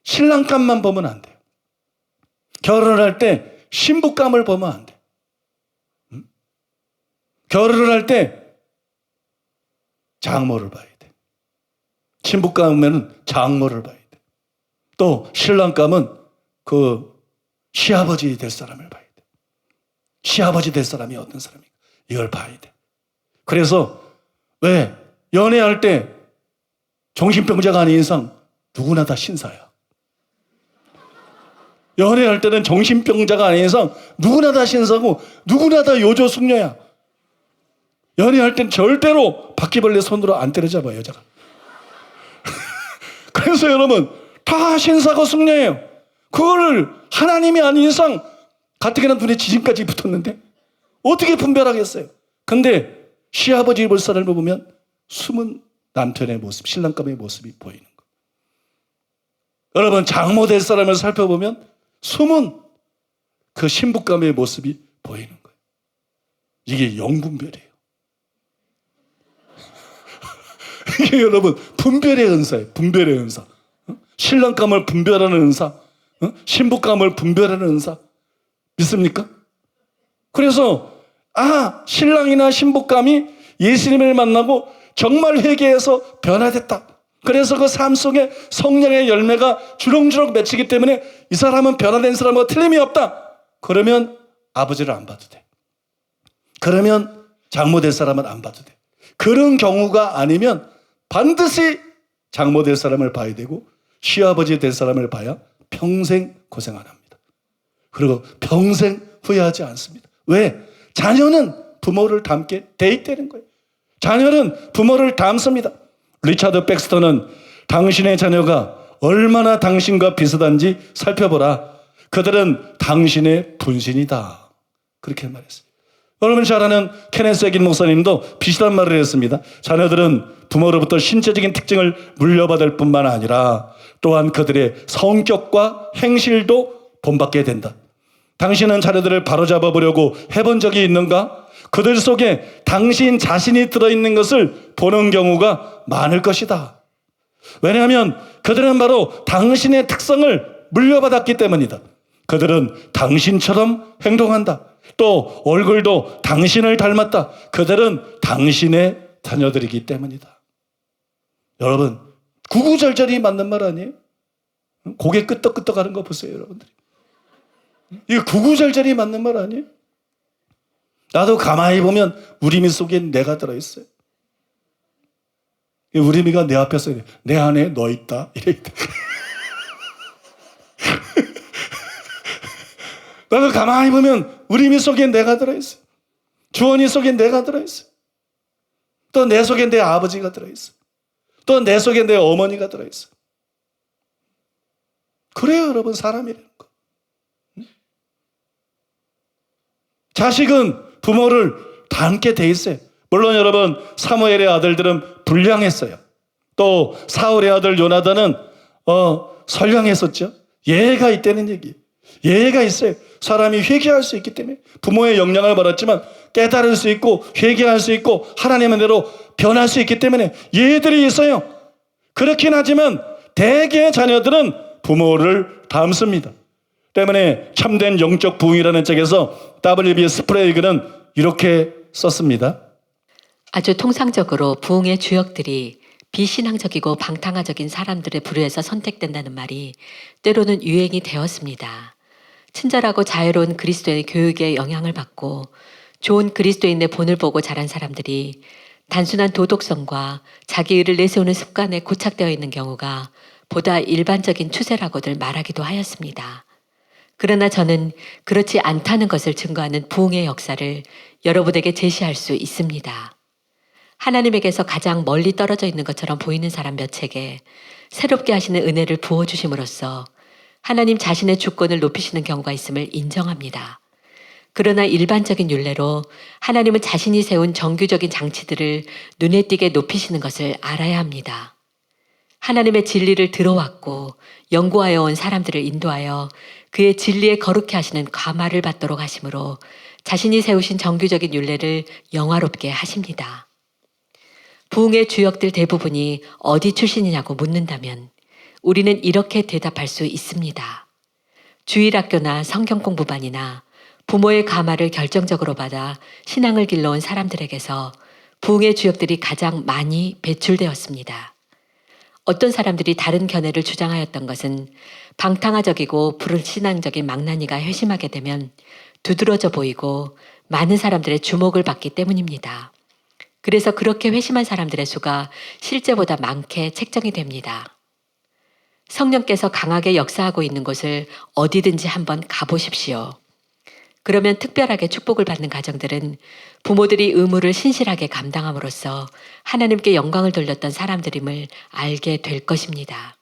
신랑감만 보면 안 돼요. 결혼을 할 때 신부감을 보면 안 돼요. 결혼을 할 때 장모를 봐야 돼. 신부감은 장모를 봐야 돼. 또 신랑감은 그 시아버지 될 사람을 봐야 돼. 시아버지 될 사람이 어떤 사람인가 이걸 봐야 돼. 그래서 왜 연애할 때 정신병자가 아닌 이상 누구나 다 신사야. 연애할 때는 정신병자가 아닌 이상 누구나 다 신사고 누구나 다 요조숙녀야. 연애할 땐 절대로 바퀴벌레 손으로 안 때려잡아요, 여자가. 그래서 여러분, 다 신사고 숙녀예요. 그거를 하나님이 아닌 이상 가뜩이나 눈에 지진까지 붙었는데 어떻게 분별하겠어요? 근데 시아버지 볼 사람을 보면 숨은 남편의 모습, 신랑감의 모습이 보이는 거예요. 여러분, 장모 될 사람을 살펴보면 숨은 그 신부감의 모습이 보이는 거예요. 이게 영분별이에요. 이게 여러분, 분별의 은사예요. 분별의 은사. 신랑감을 분별하는 은사, 신부감을 분별하는 은사. 믿습니까? 그래서 신랑이나 신부감이 예수님을 만나고 정말 회개해서 변화됐다. 그래서 그 삶 속에 성령의 열매가 주렁주렁 맺히기 때문에 이 사람은 변화된 사람과 틀림이 없다. 그러면 아버지를 안 봐도 돼. 그러면 장모 될 사람은 안 봐도 돼. 그런 경우가 아니면 반드시 장모 될 사람을 봐야 되고 시아버지 될 사람을 봐야 평생 고생 안 합니다. 그리고 평생 후회하지 않습니다. 왜? 자녀는 부모를 닮게 돼 있다는 거예요. 자녀는 부모를 닮습니다. 리차드 백스터는 당신의 자녀가 얼마나 당신과 비슷한지 살펴보라. 그들은 당신의 분신이다. 그렇게 말했어요. 여러분 잘 아는 케네스 에긴 목사님도 비슷한 말을 했습니다. 자녀들은 부모로부터 신체적인 특징을 물려받을 뿐만 아니라 또한 그들의 성격과 행실도 본받게 된다. 당신은 자녀들을 바로잡아 보려고 해본 적이 있는가? 그들 속에 당신 자신이 들어있는 것을 보는 경우가 많을 것이다. 왜냐하면 그들은 바로 당신의 특성을 물려받았기 때문이다. 그들은 당신처럼 행동한다. 또 얼굴도 당신을 닮았다. 그들은 당신의 자녀들이기 때문이다. 여러분, 구구절절이 맞는 말 아니에요? 고개 끄덕끄덕하는 거 보세요, 여러분들이. 이거 구구절절이 맞는 말 아니에요? 나도 가만히 보면 우리미 속엔 내가 들어있어요. 우리미가 내 앞에서 내 안에 너 있다 이래. 나도 가만히 보면 우리미 속엔 내가 들어있어요. 주원이 속엔 내가 들어있어요. 또 내 속엔 내 아버지가 들어있어요. 또 내 속엔 내 어머니가 들어있어요. 그래요, 여러분, 사람이라는 거. 자식은 부모를 닮게 돼 있어요. 물론 여러분, 사무엘의 아들들은 불량했어요. 또 사울의 아들 요나단은 선량했었죠. 예가 있다는 얘기. 예가 있어요. 사람이 회개할 수 있기 때문에 부모의 영향을 받았지만 깨달을 수 있고 회개할 수 있고 하나님의 대로 변할 수 있기 때문에 예들이 있어요. 그렇긴 하지만 대개의 자녀들은 부모를 닮습니다. 때문에 참된 영적 부흥이라는 책에서 W.B. 스프레이그는 이렇게 썼습니다. 아주 통상적으로 부흥의 주역들이 비신앙적이고 방탕화적인 사람들의 부류에서 선택된다는 말이 때로는 유행이 되었습니다. 친절하고 자유로운 그리스도의 교육에 영향을 받고 좋은 그리스도인의 본을 보고 자란 사람들이 단순한 도덕성과 자기의를 내세우는 습관에 고착되어 있는 경우가 보다 일반적인 추세라고들 말하기도 하였습니다. 그러나 저는 그렇지 않다는 것을 증거하는 부흥의 역사를 여러분에게 제시할 수 있습니다. 하나님에게서 가장 멀리 떨어져 있는 것처럼 보이는 사람 몇에게 새롭게 하시는 은혜를 부어주심으로써 하나님 자신의 주권을 높이시는 경우가 있음을 인정합니다. 그러나 일반적인 율례로 하나님은 자신이 세운 정규적인 장치들을 눈에 띄게 높이시는 것을 알아야 합니다. 하나님의 진리를 들어왔고 연구하여 온 사람들을 인도하여 그의 진리에 거룩해 하시는 감화를 받도록 하심으로 자신이 세우신 정규적인 율례를 영화롭게 하십니다. 부흥의 주역들 대부분이 어디 출신이냐고 묻는다면 우리는 이렇게 대답할 수 있습니다. 주일학교나 성경공부반이나 부모의 감화를 결정적으로 받아 신앙을 길러온 사람들에게서 부흥의 주역들이 가장 많이 배출되었습니다. 어떤 사람들이 다른 견해를 주장하였던 것은 방탕화적이고 불신앙적인 망나니가 회심하게 되면 두드러져 보이고 많은 사람들의 주목을 받기 때문입니다. 그래서 그렇게 회심한 사람들의 수가 실제보다 많게 책정이 됩니다. 성령께서 강하게 역사하고 있는 곳을 어디든지 한번 가보십시오. 그러면 특별하게 축복을 받는 가정들은 부모들이 의무를 신실하게 감당함으로써 하나님께 영광을 돌렸던 사람들임을 알게 될 것입니다.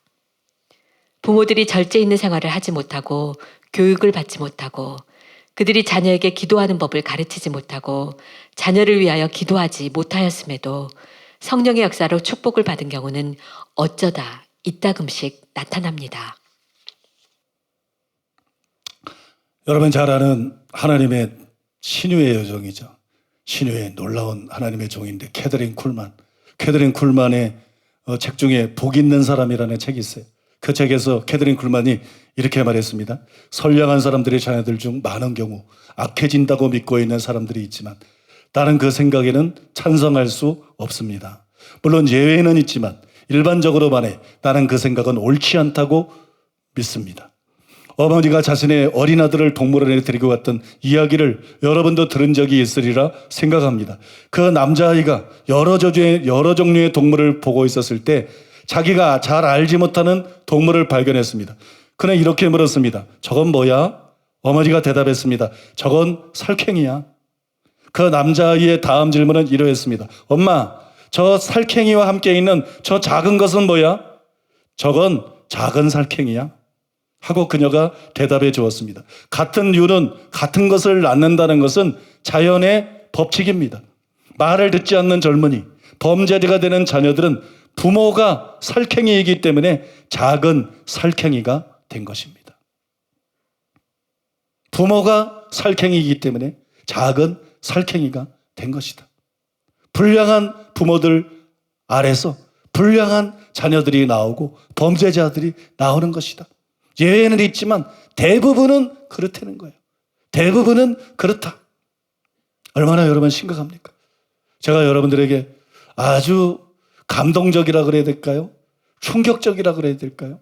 부모들이 절제 있는 생활을 하지 못하고 교육을 받지 못하고 그들이 자녀에게 기도하는 법을 가르치지 못하고 자녀를 위하여 기도하지 못하였음에도 성령의 역사로 축복을 받은 경우는 어쩌다 이따금씩 나타납니다. 여러분 잘 아는 하나님의 신유의 여종이죠. 신유의 놀라운 하나님의 종인데 캐더린 쿨만. 캐더린 쿨만의 책 중에 복 있는 사람이라는 책이 있어요. 그 책에서 캐더린 쿨만이 이렇게 말했습니다. 선량한 사람들의 자녀들 중 많은 경우 악해진다고 믿고 있는 사람들이 있지만 나는 그 생각에는 찬성할 수 없습니다. 물론 예외는 있지만 일반적으로 말해 나는 그 생각은 옳지 않다고 믿습니다. 어머니가 자신의 어린 아들을 동물원에 데리고 갔던 이야기를 여러분도 들은 적이 있으리라 생각합니다. 그 남자아이가 여러 종류의 동물을 보고 있었을 때 자기가 잘 알지 못하는 동물을 발견했습니다. 그는 이렇게 물었습니다. 저건 뭐야? 어머니가 대답했습니다. 저건 살쾡이야. 그 남자아이의 다음 질문은 이러했습니다. 엄마, 저 살쾡이와 함께 있는 저 작은 것은 뭐야? 저건 작은 살쾡이야. 하고 그녀가 대답해 주었습니다. 같은 류는 같은 것을 낳는다는 것은 자연의 법칙입니다. 말을 듣지 않는 젊은이, 범죄자가 되는 자녀들은 부모가 살쾡이이기 때문에 작은 살쾡이가 된 것입니다. 부모가 살쾡이이기 때문에 작은 살쾡이가 된 것이다. 불량한 부모들 아래서 불량한 자녀들이 나오고 범죄자들이 나오는 것이다. 예외는 있지만 대부분은 그렇다는 거예요. 대부분은 그렇다. 얼마나 여러분 심각합니까? 제가 여러분들에게 아주 감동적이라 그래야 될까요? 충격적이라 그래야 될까요?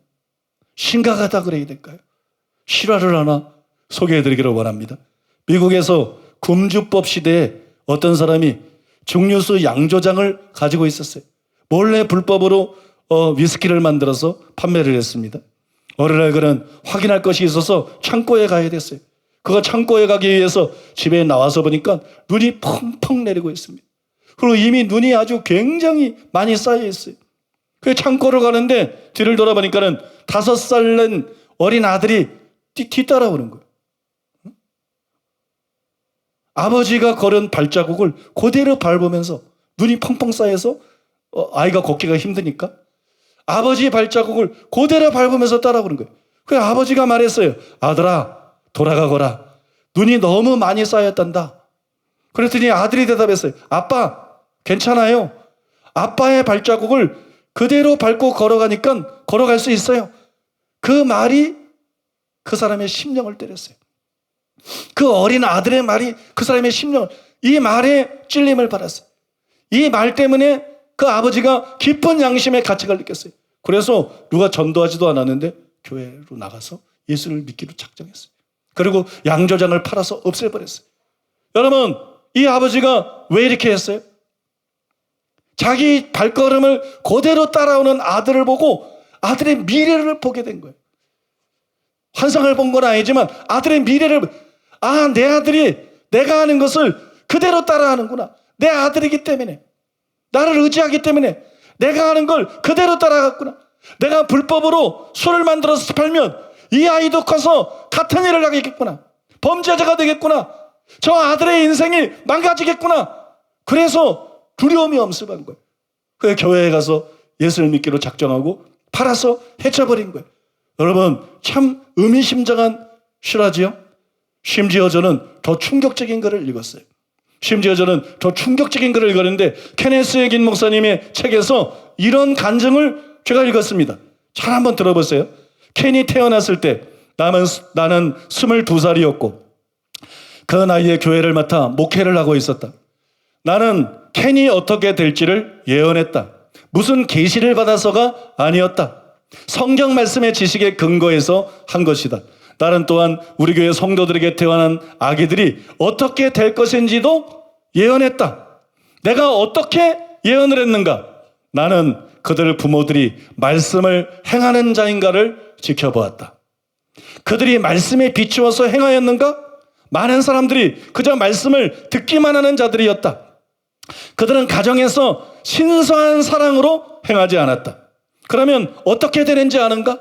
심각하다 그래야 될까요? 실화를 하나 소개해드리기를 원합니다. 미국에서 금주법 시대에 어떤 사람이 증류수 양조장을 가지고 있었어요. 몰래 불법으로 위스키를 만들어서 판매를 했습니다. 어느 날 그는 확인할 것이 있어서 창고에 가야 됐어요. 그가 창고에 가기 위해서 집에 나와서 보니까 눈이 펑펑 내리고 있습니다. 그리고 이미 눈이 아주 굉장히 많이 쌓여 있어요. 그 창고를 가는데 뒤를 돌아보니까는 5살 된 어린 아들이 뒤따라오는 거예요. 아버지가 걸은 발자국을 그대로 밟으면서 눈이 펑펑 쌓여서 아이가 걷기가 힘드니까 아버지의 발자국을 그대로 밟으면서 따라오는 거예요. 그래서 아버지가 말했어요. 아들아, 돌아가거라. 눈이 너무 많이 쌓였단다. 그랬더니 아들이 대답했어요. 아빠, 괜찮아요. 아빠의 발자국을 그대로 밟고 걸어가니까 걸어갈 수 있어요. 그 말이 그 사람의 심령을 때렸어요. 그 어린 아들의 말이 그 사람의 심령을, 이 말에 찔림을 받았어요. 이 말 때문에 그 아버지가 깊은 양심의 가책을 느꼈어요. 그래서 누가 전도하지도 않았는데 교회로 나가서 예수를 믿기로 작정했어요. 그리고 양조장을 팔아서 없애버렸어요. 여러분, 이 아버지가 왜 이렇게 했어요? 자기 발걸음을 그대로 따라오는 아들을 보고 아들의 미래를 보게 된 거예요. 환상을 본 건 아니지만 아들의 미래를, 내 아들이 내가 하는 것을 그대로 따라하는구나. 내 아들이기 때문에, 나를 의지하기 때문에 내가 하는 걸 그대로 따라갔구나. 내가 불법으로 술을 만들어서 팔면 이 아이도 커서 같은 일을 하겠구나. 범죄자가 되겠구나. 저 아들의 인생이 망가지겠구나. 그래서 두려움이 엄습한 거예요. 그래서 교회에 가서 예수를 믿기로 작정하고 팔아서 해쳐버린 거예요. 여러분, 참 의미심장한 실화지요? 심지어 저는 더 충격적인 글을 읽었어요. 심지어 저는 더 충격적인 글을 읽었는데 케네스 에긴 목사님의 책에서 이런 간증을 제가 읽었습니다. 잘 한번 들어보세요. 켄이 태어났을 때 나는 22살이었고 그 나이에 교회를 맡아 목회를 하고 있었다. 나는 켄이 어떻게 될지를 예언했다. 무슨 계시를 받아서가 아니었다. 성경 말씀의 지식에 근거해서 한 것이다. 나는 또한 우리 교회 성도들에게 태어난 아기들이 어떻게 될 것인지도 예언했다. 내가 어떻게 예언을 했는가? 나는 그들 부모들이 말씀을 행하는 자인가를 지켜보았다. 그들이 말씀에 비추어서 행하였는가? 많은 사람들이 그저 말씀을 듣기만 하는 자들이었다. 그들은 가정에서 신성한 사랑으로 행하지 않았다. 그러면 어떻게 되는지 아는가?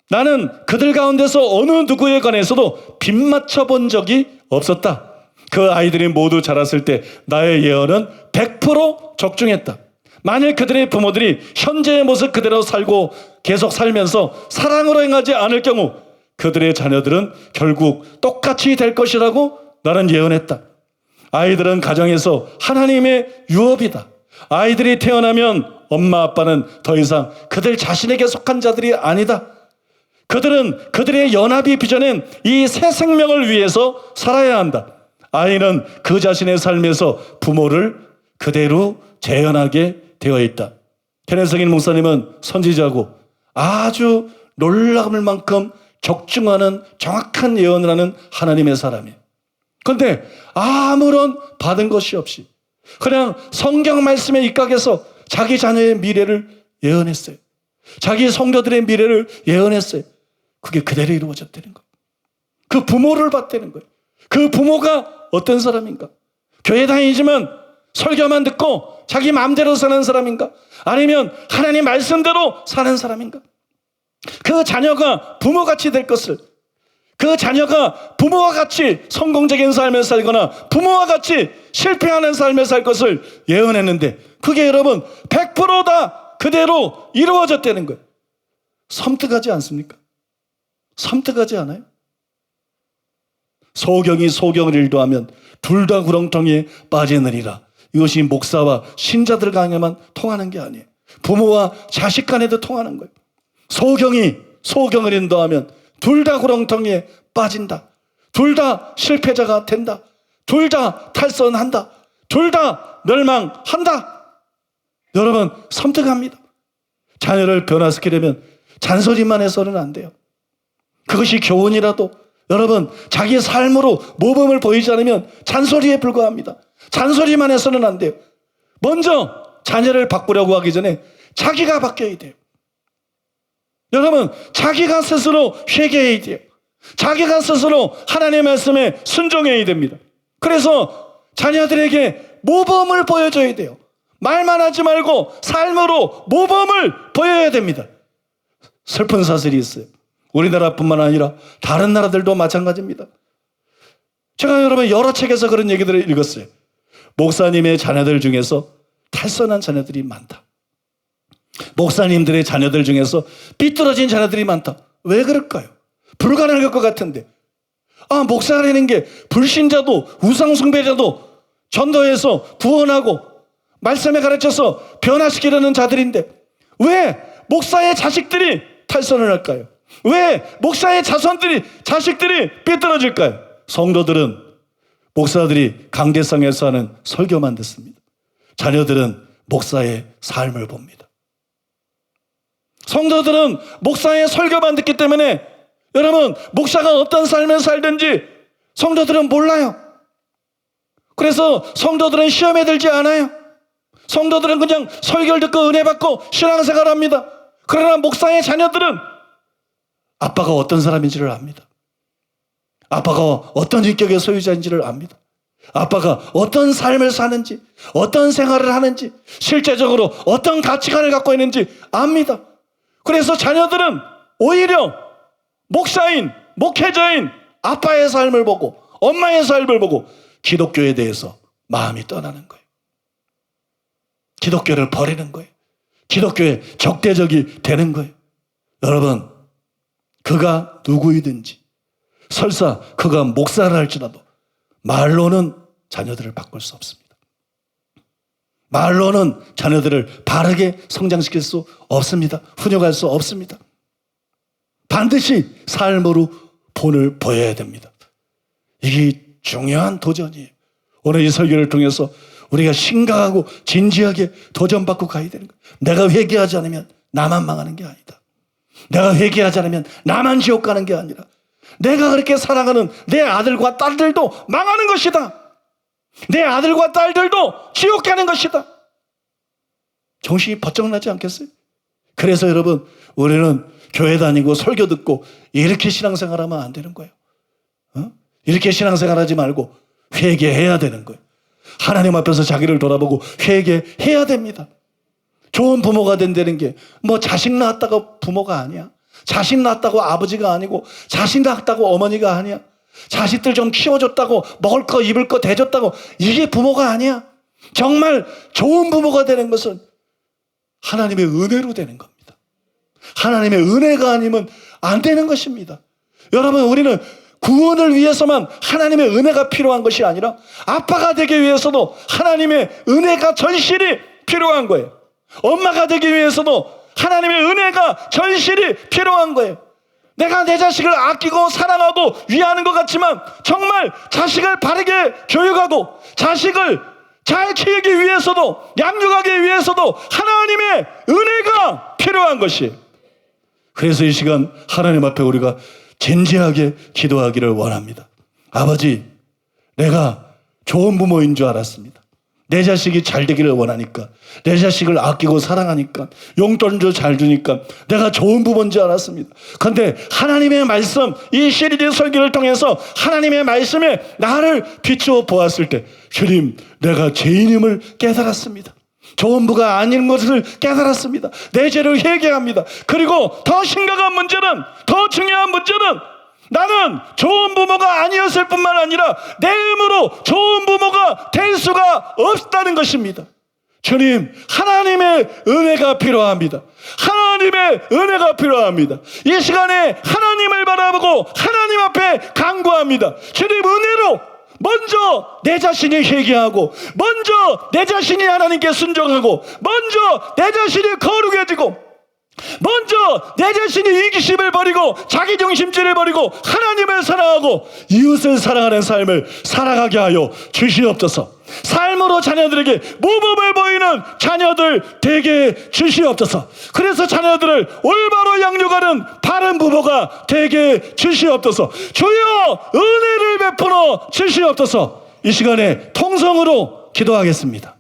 나는 그들 가운데서 어느 누구에 관해서도 빗맞춰 본 적이 없었다. 그 아이들이 모두 자랐을 때 나의 예언은 100% 적중했다. 만일 그들의 부모들이 현재의 모습 그대로 살고 계속 살면서 사랑으로 행하지 않을 경우 그들의 자녀들은 결국 똑같이 될 것이라고 나는 예언했다. 아이들은 가정에서 하나님의 유업이다. 아이들이 태어나면 엄마 아빠는 더 이상 그들 자신에게 속한 자들이 아니다. 그들은 그들의 연합이 빚어낸 이 새 생명을 위해서 살아야 한다. 아이는 그 자신의 삶에서 부모를 그대로 재현하게 되어 있다. keneth 목사님은 선지자고 아주 놀라울 만큼 적중하는 정확한 예언을 하는 하나님의 사람이에요. 그런데 아무런 받은 것이 없이 그냥 성경 말씀에 입각해서 자기 자녀의 미래를 예언했어요. 자기 성도들의 미래를 예언했어요. 그게 그대로 이루어졌다는 거예요. 그 부모를 봤다는 거예요. 그 부모가 어떤 사람인가? 교회 다니지만 설교만 듣고 자기 마음대로 사는 사람인가? 아니면 하나님 말씀대로 사는 사람인가? 그 자녀가 부모같이 될 것을, 그 자녀가 부모와 같이 성공적인 삶을 살거나 부모와 같이 실패하는 삶을 살 것을 예언했는데 그게 여러분 100%다 그대로 이루어졌다는 거예요. 섬뜩하지 않습니까? 섬뜩하지 않아요? 소경이 소경을 일도하면 둘 다 구렁텅이에 빠지느니라. 이것이 목사와 신자들 간에만 통하는 게 아니에요. 부모와 자식 간에도 통하는 거예요. 소경이 소경을 인도하면 둘 다 구렁텅이에 빠진다. 둘 다 실패자가 된다. 둘 다 탈선한다. 둘 다 멸망한다. 여러분 섬뜩합니다. 자녀를 변화시키려면 잔소리만 해서는 안 돼요. 그것이 교훈이라도 여러분 자기의 삶으로 모범을 보이지 않으면 잔소리에 불과합니다. 잔소리만 해서는 안 돼요. 먼저 자녀를 바꾸려고 하기 전에 자기가 바뀌어야 돼요. 여러분 자기가 스스로 회개해야 돼요. 자기가 스스로 하나님의 말씀에 순종해야 됩니다. 그래서 자녀들에게 모범을 보여줘야 돼요. 말만 하지 말고 삶으로 모범을 보여야 됩니다. 슬픈 사실이 있어요. 우리나라뿐만 아니라 다른 나라들도 마찬가지입니다. 제가 여러분 여러 책에서 그런 얘기들을 읽었어요. 목사님의 자녀들 중에서 탈선한 자녀들이 많다. 목사님들의 자녀들 중에서 삐뚤어진 자녀들이 많다. 왜 그럴까요? 불가능할 것 같은데. 목사라는 게 불신자도 우상숭배자도 전도해서 구원하고 말씀에 가르쳐서 변화시키려는 자들인데 왜 목사의 자식들이 탈선을 할까요? 왜 목사의 자식들이 삐뚤어질까요? 성도들은 목사들이 강대상에서 하는 설교만 듣습니다. 자녀들은 목사의 삶을 봅니다. 성도들은 목사의 설교만 듣기 때문에 여러분 목사가 어떤 삶을 살든지 성도들은 몰라요. 그래서 성도들은 시험에 들지 않아요. 성도들은 그냥 설교를 듣고 은혜 받고 신앙생활을 합니다. 그러나 목사의 자녀들은 아빠가 어떤 사람인지를 압니다. 아빠가 어떤 인격의 소유자인지를 압니다. 아빠가 어떤 삶을 사는지, 어떤 생활을 하는지, 실제적으로 어떤 가치관을 갖고 있는지 압니다. 그래서 자녀들은 오히려 목사인, 목회자인 아빠의 삶을 보고 엄마의 삶을 보고 기독교에 대해서 마음이 떠나는 거예요. 기독교를 버리는 거예요. 기독교에 적대적이 되는 거예요. 여러분 그가 누구이든지 설사 그가 목사를 할지라도 말로는 자녀들을 바꿀 수 없습니다. 말로는 자녀들을 바르게 성장시킬 수 없습니다. 훈육할 수 없습니다. 반드시 삶으로 본을 보여야 됩니다. 이게 중요한 도전이에요. 오늘 이 설교를 통해서 우리가 심각하고 진지하게 도전받고 가야 되는 거예요. 내가 회개하지 않으면 나만 망하는 게 아니다. 내가 회개하지 않으면 나만 지옥 가는 게 아니라 내가 그렇게 사랑하는 내 아들과 딸들도 망하는 것이다. 내 아들과 딸들도 지옥 가는 것이다. 정신이 번쩍 나지 않겠어요? 그래서 여러분 우리는 교회 다니고 설교 듣고 이렇게 신앙생활하면 안 되는 거예요. 이렇게 신앙생활하지 말고 회개해야 되는 거예요. 하나님 앞에서 자기를 돌아보고 회개해야 됩니다. 좋은 부모가 된다는 게 뭐 자식 낳았다고 부모가 아니야. 자식 낳았다고 아버지가 아니고, 자식 낳았다고 어머니가 아니야. 자식들 좀 키워줬다고 먹을 거 입을 거 대줬다고 이게 부모가 아니야. 정말 좋은 부모가 되는 것은 하나님의 은혜로 되는 겁니다. 하나님의 은혜가 아니면 안 되는 것입니다. 여러분, 우리는 구원을 위해서만 하나님의 은혜가 필요한 것이 아니라 아빠가 되기 위해서도 하나님의 은혜가 절실히 필요한 거예요. 엄마가 되기 위해서도 하나님의 은혜가 절실히 필요한 거예요. 내가 내 자식을 아끼고 사랑하고 위하는 것 같지만 정말 자식을 바르게 교육하고 자식을 잘 키우기 위해서도, 양육하기 위해서도 하나님의 은혜가 필요한 것이에요. 그래서 이 시간 하나님 앞에 우리가 진지하게 기도하기를 원합니다. 아버지, 내가 좋은 부모인 줄 알았습니다. 내 자식이 잘 되기를 원하니까, 내 자식을 아끼고 사랑하니까, 용돈도 잘 주니까 내가 좋은 부모인 줄 알았습니다. 그런데 하나님의 말씀, 이 시리즈 설교를 통해서 하나님의 말씀에 나를 비추어 보았을 때, 주님, 내가 죄인임을 깨달았습니다. 좋은 부가 아닌 것을 깨달았습니다. 내 죄를 회개합니다. 그리고 더 심각한 문제는, 더 중요한 문제는 나는 좋은 부모가 아니었을 뿐만 아니라 내 힘으로 좋은 부모가 될 수가 없다는 것입니다. 주님, 하나님의 은혜가 필요합니다. 하나님의 은혜가 필요합니다. 이 시간에 하나님을 바라보고 하나님 앞에 간구합니다. 주님, 은혜로 먼저 내 자신이 회개하고, 먼저 내 자신이 하나님께 순종하고, 먼저 내 자신이 거룩해지고, 먼저 내 자신이 이기심을 버리고 자기중심주의를 버리고 하나님을 사랑하고 이웃을 사랑하는 삶을 살아가게 하여 주시옵소서. 삶으로 자녀들에게 모범을 보이는 자녀들 되게 주시옵소서. 그래서 자녀들을 올바로 양육하는 바른 부모가 되게 주시옵소서. 주여, 은혜를 베풀어 주시옵소서. 이 시간에 통성으로 기도하겠습니다.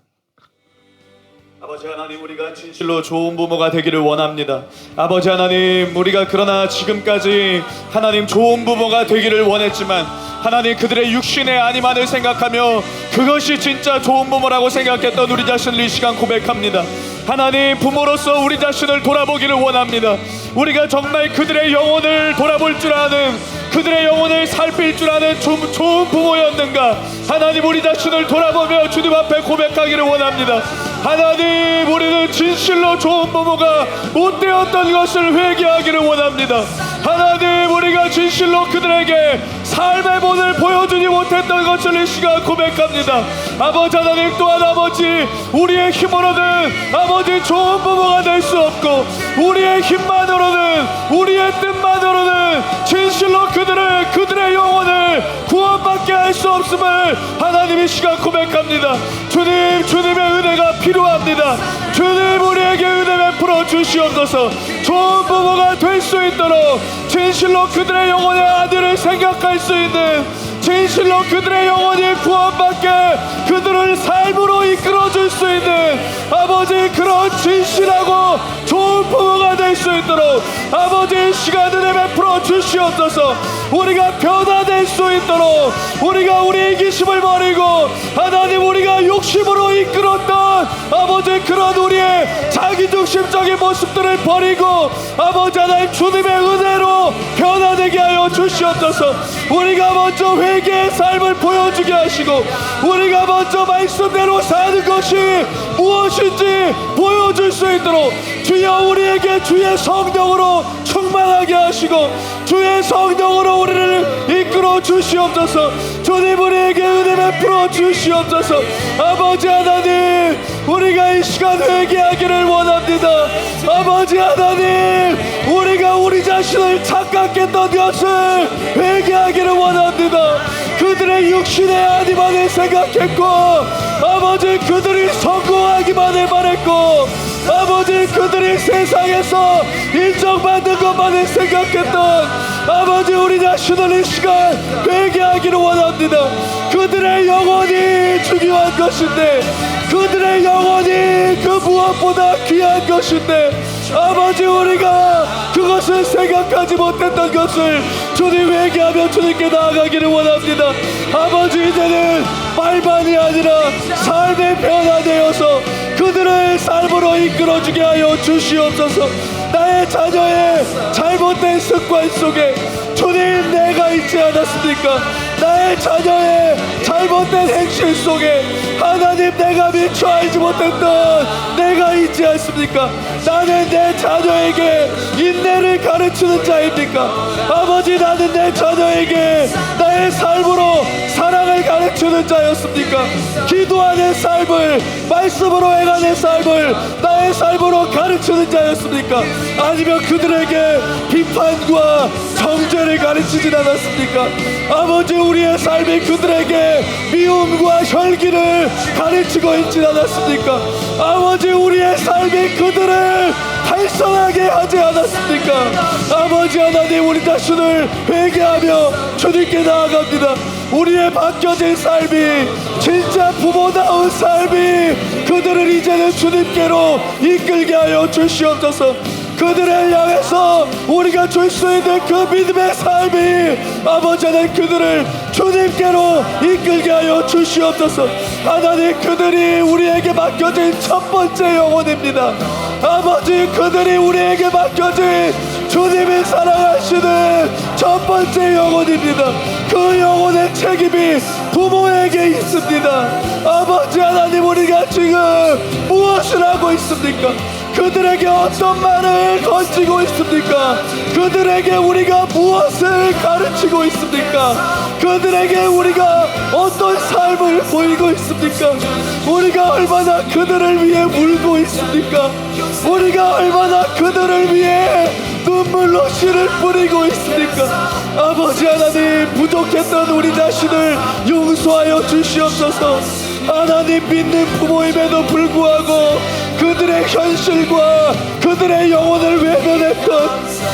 아버지 하나님, 우리가 진실로 좋은 부모가 되기를 원합니다. 아버지 하나님, 우리가 그러나 지금까지 하나님 좋은 부모가 되기를 원했지만 하나님, 그들의 육신의 안위만을 생각하며 그것이 진짜 좋은 부모라고 생각했던 우리 자신을 이 시간 고백합니다. 하나님, 부모로서 우리 자신을 돌아보기를 원합니다. 우리가 정말 그들의 영혼을 돌아볼 줄 아는, 그들의 영혼을 살필 줄 아는 좋은 부모였는가? 하나님, 우리 자신을 돌아보며 주님 앞에 고백하기를 원합니다. 하나님, 우리는 진실로 좋은 부모가 못 되었던 것을 회개하기를 원합니다. 하나님, 우리가 진실로 그들에게 삶의 본을 보여주지 못했던 것을 이 시간 고백합니다. 아버지 하나님, 또한 아버지, 우리의 힘으로는 아버지 좋은 부모가 될 수 없고, 우리의 힘만으로는, 우리의 뜻만으로는 진실로 그들의 영혼을 구원받게 할 수 없음을 하나님 이 시간 고백합니다. 주님, 주님의 은혜가 필요합니다. 주님, 우리에게 은혜 베풀어 주시옵소서. 좋은 부모가 될 수 있도록 진실로 그들의 영혼의 아들을 생각할 수 있는, 진실로 그들의 영혼이 구원받게 그들을 삶으로 이끌어줄 수 있는 아버지, 그런 진실하고 좋은 부모가 될 수 있도록 아버지 시간 은혜 베풀어 주시옵소서. 우리가 변화될 수 있도록, 우리가 우리의 이기심을 버리고 하나님, 우리가 욕심으로 이끌었던 아버지 그런 우리의 자기중심적인 모습들을 버리고 아버지 하나님, 주님의 은혜로 변화되게 하여 주시옵소서. 우리가 먼저 회개의 삶을 보여주게 하시고, 우리가 먼저 말씀대로 사는 것이 무엇인지 보여줄 수 있도록 주여, 우리에게 주의 성령으로 충만하게 하시고 주의 성령으로 우리를 이끌어 주시옵소서. 주님, 우리에게 은혜 베풀어 주시옵소서. 아버지 하나님, 우리가 이 시간 회개하기를 원합니다. 아버지 하나님, 우리가 우리 자신을 착각했던 것을 회개하기를 원합니다. 그들의 육신의 안위만을 생각했고, 아버지 그들이 성공하기만을 바랬고, 아버지 그들이 세상에서 인정받는 것만을 생각했던 아버지 우리 자신을 이 시간 회개하기를 원합니다. 그들의 영혼이 주님 귀한 것인데, 그들의 영혼이 그 무엇보다 귀한 것인데, 아버지, 우리가 그것을 생각하지 못했던 것을 주님 회개하며 주님께 나아가기를 원합니다. 아버지, 이제는 말만이 아니라 삶의 변화되어서 그들의 삶으로 이끌어주게 하여 주시옵소서. 나의 자녀의 잘못된 습관 속에 주님, 내가 있지 않았습니까? 나의 자녀의 잘못된 행실 속에 하나님, 내가 미처 알지 못했던 내가 있지 않습니까? 나는 내 자녀에게 인내를 가르치는 자입니까? 아버지, 나는 내 자녀에게 나의 삶으로 사랑을 가르치는 자였습니까? 기도하는 삶을, 말씀으로 행하는 삶을 나의 삶으로 가르치는 자였습니까? 아니면 그들에게 비판과 정죄를 가르치진 않았습니까? 아버지, 우리의 삶이 그들에게 미움과 혈기를 가르치고 있진 않았습니까? 아버지, 우리의 삶이 그들을 달성하게 하지 않았습니까? 아버지 하나님, 우리 자신을 회개하며 주님께 나아갑니다. 우리의 바뀌어진 삶이, 진짜 부모다운 삶이 그들을 이제는 주님께로 이끌게 하여 주시옵소서. 그들을 향해서 우리가 줄 수 있는 그 믿음의 삶이, 아버지 하나님, 그들을 주님께로 이끌게 하여 주시옵소서. 하나님, 그들이 우리에게 맡겨진 첫 번째 영혼입니다. 아버지, 그들이 우리에게 맡겨진 주님이 사랑하시는 첫 번째 영혼입니다. 그 영혼의 책임이 부모에게 있습니다. 아버지 하나님, 우리가 지금 무엇을 하고 있습니까? 그들에게 어떤 말을 던지고 있습니까? 그들에게 우리가 무엇을 가르치고 있습니까? 그들에게 우리가 어떤 삶을 보이고 있습니까? 우리가 얼마나 그들을 위해 울고 있습니까? 우리가 얼마나 그들을 위해 눈물로 씨를 뿌리고 있습니까? 아버지 하나님, 부족했던 우리 자신을 용서하여 주시옵소서. 하나님, 믿는 부모임에도 불구하고 그들의 현실과 그들의 영혼을 외면했던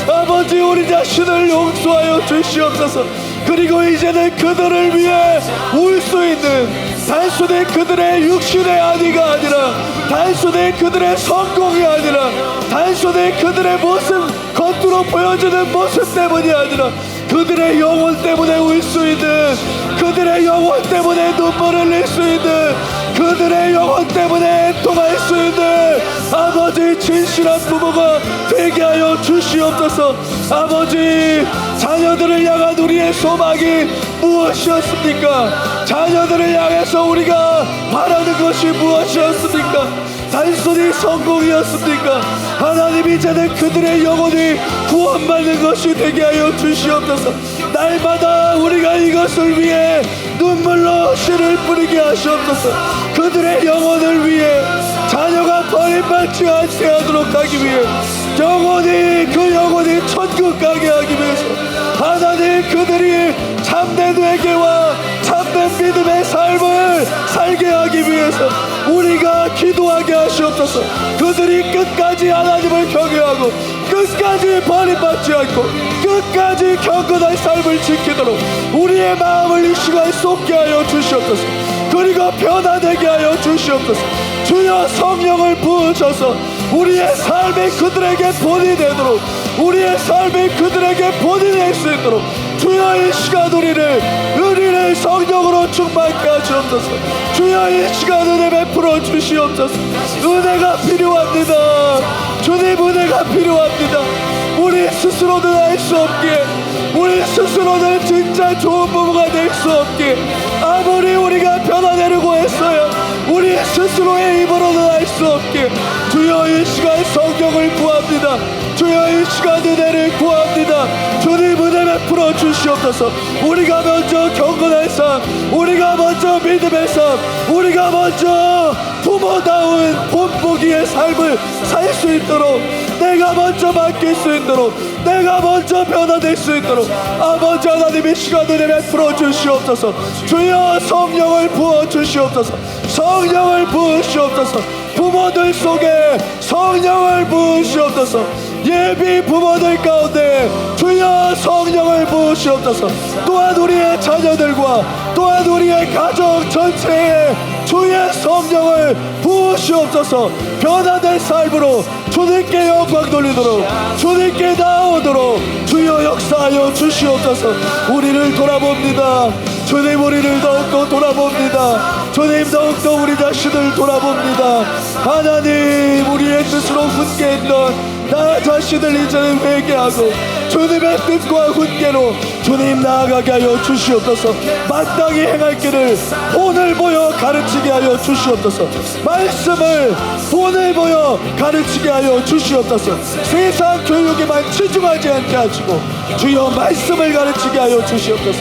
아버지, 우리 자신을 용서하여 주시옵소서. 그리고 이제는 그들을 위해 울 수 있는, 단순히 그들의 육신의 안위가 아니라, 단순히 그들의 성공이 아니라, 단순히 그들의 모습, 겉으로 보여주는 모습 때문이 아니라 그들의 영혼 때문에 울 수 있는, 그들의 영혼 때문에 눈물을 흘릴 수 있는, 그들의 영혼 때문에 통할 수 있는 아버지, 진실한 부모가 되게 하여 주시옵소서. 아버지, 자녀들을 향한 우리의 소망이 무엇이었습니까? 자녀들을 향해서 우리가 바라는 것이 무엇이었습니까? 단순히 성공이었습니까? 하나님, 이제는 그들의 영혼이 구원받는 것이 되게 하여 주시옵소서. 날마다 우리가 이것을 위해 눈물로 씨를 뿌리게 하시옵소서. 그들의 영혼을 위해, 자녀가 버림받지 않게 하도록 하기 위해, 영혼이, 그 영혼이 천국 가게 하기 위해서, 하나님, 그들이 참된 회개와 참된 믿음의 삶을 살게 하기 위해서 우리가 기도하게 하시옵소서. 그들이 끝까지 하나님을 경외하고 끝까지 버림받지 않고 끝까지 경건한 삶을 지키도록 우리의 마음을 이 시간 쏟게 하여 주시옵소서. 그리고 변화되게 하여 주시옵소서. 주여, 성령을 부으셔서 우리의 삶이 그들에게 본이 되도록, 우리의 삶이 그들에게 본이 될 수 있도록 주여, 이 시간 우리를 성령으로 충만케 하시옵소서. 주여, 이 시간 은혜 베풀어 주시옵소서. 은혜가 필요합니다. 주님, 은혜가 필요합니다. 우리 스스로는 알 수 없기에, 우리 스스로는 진짜 좋은 부모가 될 수 없기에, 아무리 우리가 변화되려고 했어요, 우리 스스로의 힘으로는 알 수 없기에, 주여, 이 시간 성령을 구합니다. 주여, 이 시간 은혜를 구합니다. 주님, 은혜 베풀어 주시옵소서. 우리가 먼저 경건한 삶, 우리가 먼저 믿음의 삶, 우리가 먼저 부모다운 본보기의 삶을 살 수 있도록, 내가 먼저 맡길 수 있도록, 내가 먼저 변화될 수 있도록 아버지 하나님의 시간을 베풀어 주시옵소서. 주여, 성령을 부어 주시옵소서. 성령을 부으시옵소서. 부모들 속에 성령을 부으시옵소서. 예비 부모들 가운데 주여 성령을 부으시옵소서. 또한 우리의 자녀들과 또한 우리의 가족 전체에 주의 성령을 부으시옵소서. 변화된 삶으로 주님께 영광 돌리도록, 주님께 나오도록 주여 역사하여 주시옵소서. 우리를 돌아봅니다. 주님, 우리를 더욱더 돌아봅니다. 주님, 더욱더 우리 자신을 돌아봅니다. 하나님, 우리의 뜻으로 훈계했던 나 자신을 이제는 회개하고 주님의 뜻과 훈계로 주님 나아가게 하여 주시옵소서. 마땅히 행할 길을 본을 보여 가르치게 하여 주시옵소서. 말씀을 본을 보여 가르치게 하여 주시옵소서. 세상 교육에만 치중하지 않게 하시고 주여 말씀을 가르치게 하여 주시옵소서.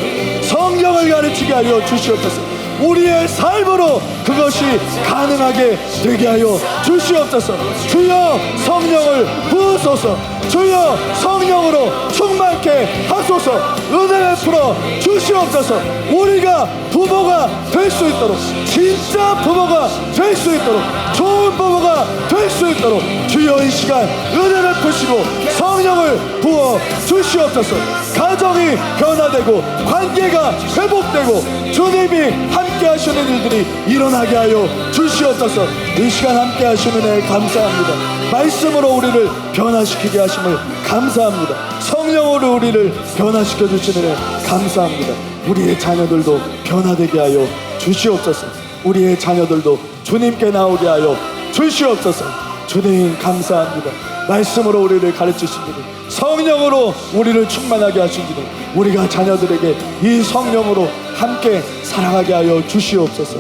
성령을 가르치게 하여 주시옵소서. 우리의 삶으로 그것이 가능하게 되게 하여 주시옵소서. 주여 성령을 부으소서. 주여 성령으로 충만케 하소서. 은혜를 풀어 주시옵소서. 우리가 부모가 될 수 있도록, 진짜 부모가 될 수 있도록, 좋은 부모가 될 수 있도록 주여 이 시간 은혜를 푸시고 성령을 부어 주시옵소서. 가정이 변화되고 관계가 회복되고 주님이 함께 하시는 일들이 일어나게 하여 주시옵소서. 이 시간 함께 하시는 애 감사합니다. 말씀으로 우리를 변화시키게 하심을 감사합니다. 성령으로 우리를 변화시켜 주시는 애 감사합니다. 우리의 자녀들도 변화되게 하여 주시옵소서. 우리의 자녀들도 주님께 나오게 하여 주시옵소서. 주님 감사합니다. 말씀으로 우리를 가르치시기를, 성령으로 우리를 충만하게 하시기를, 우리가 자녀들에게 이 성령으로 함께 살아가게 하여 주시옵소서.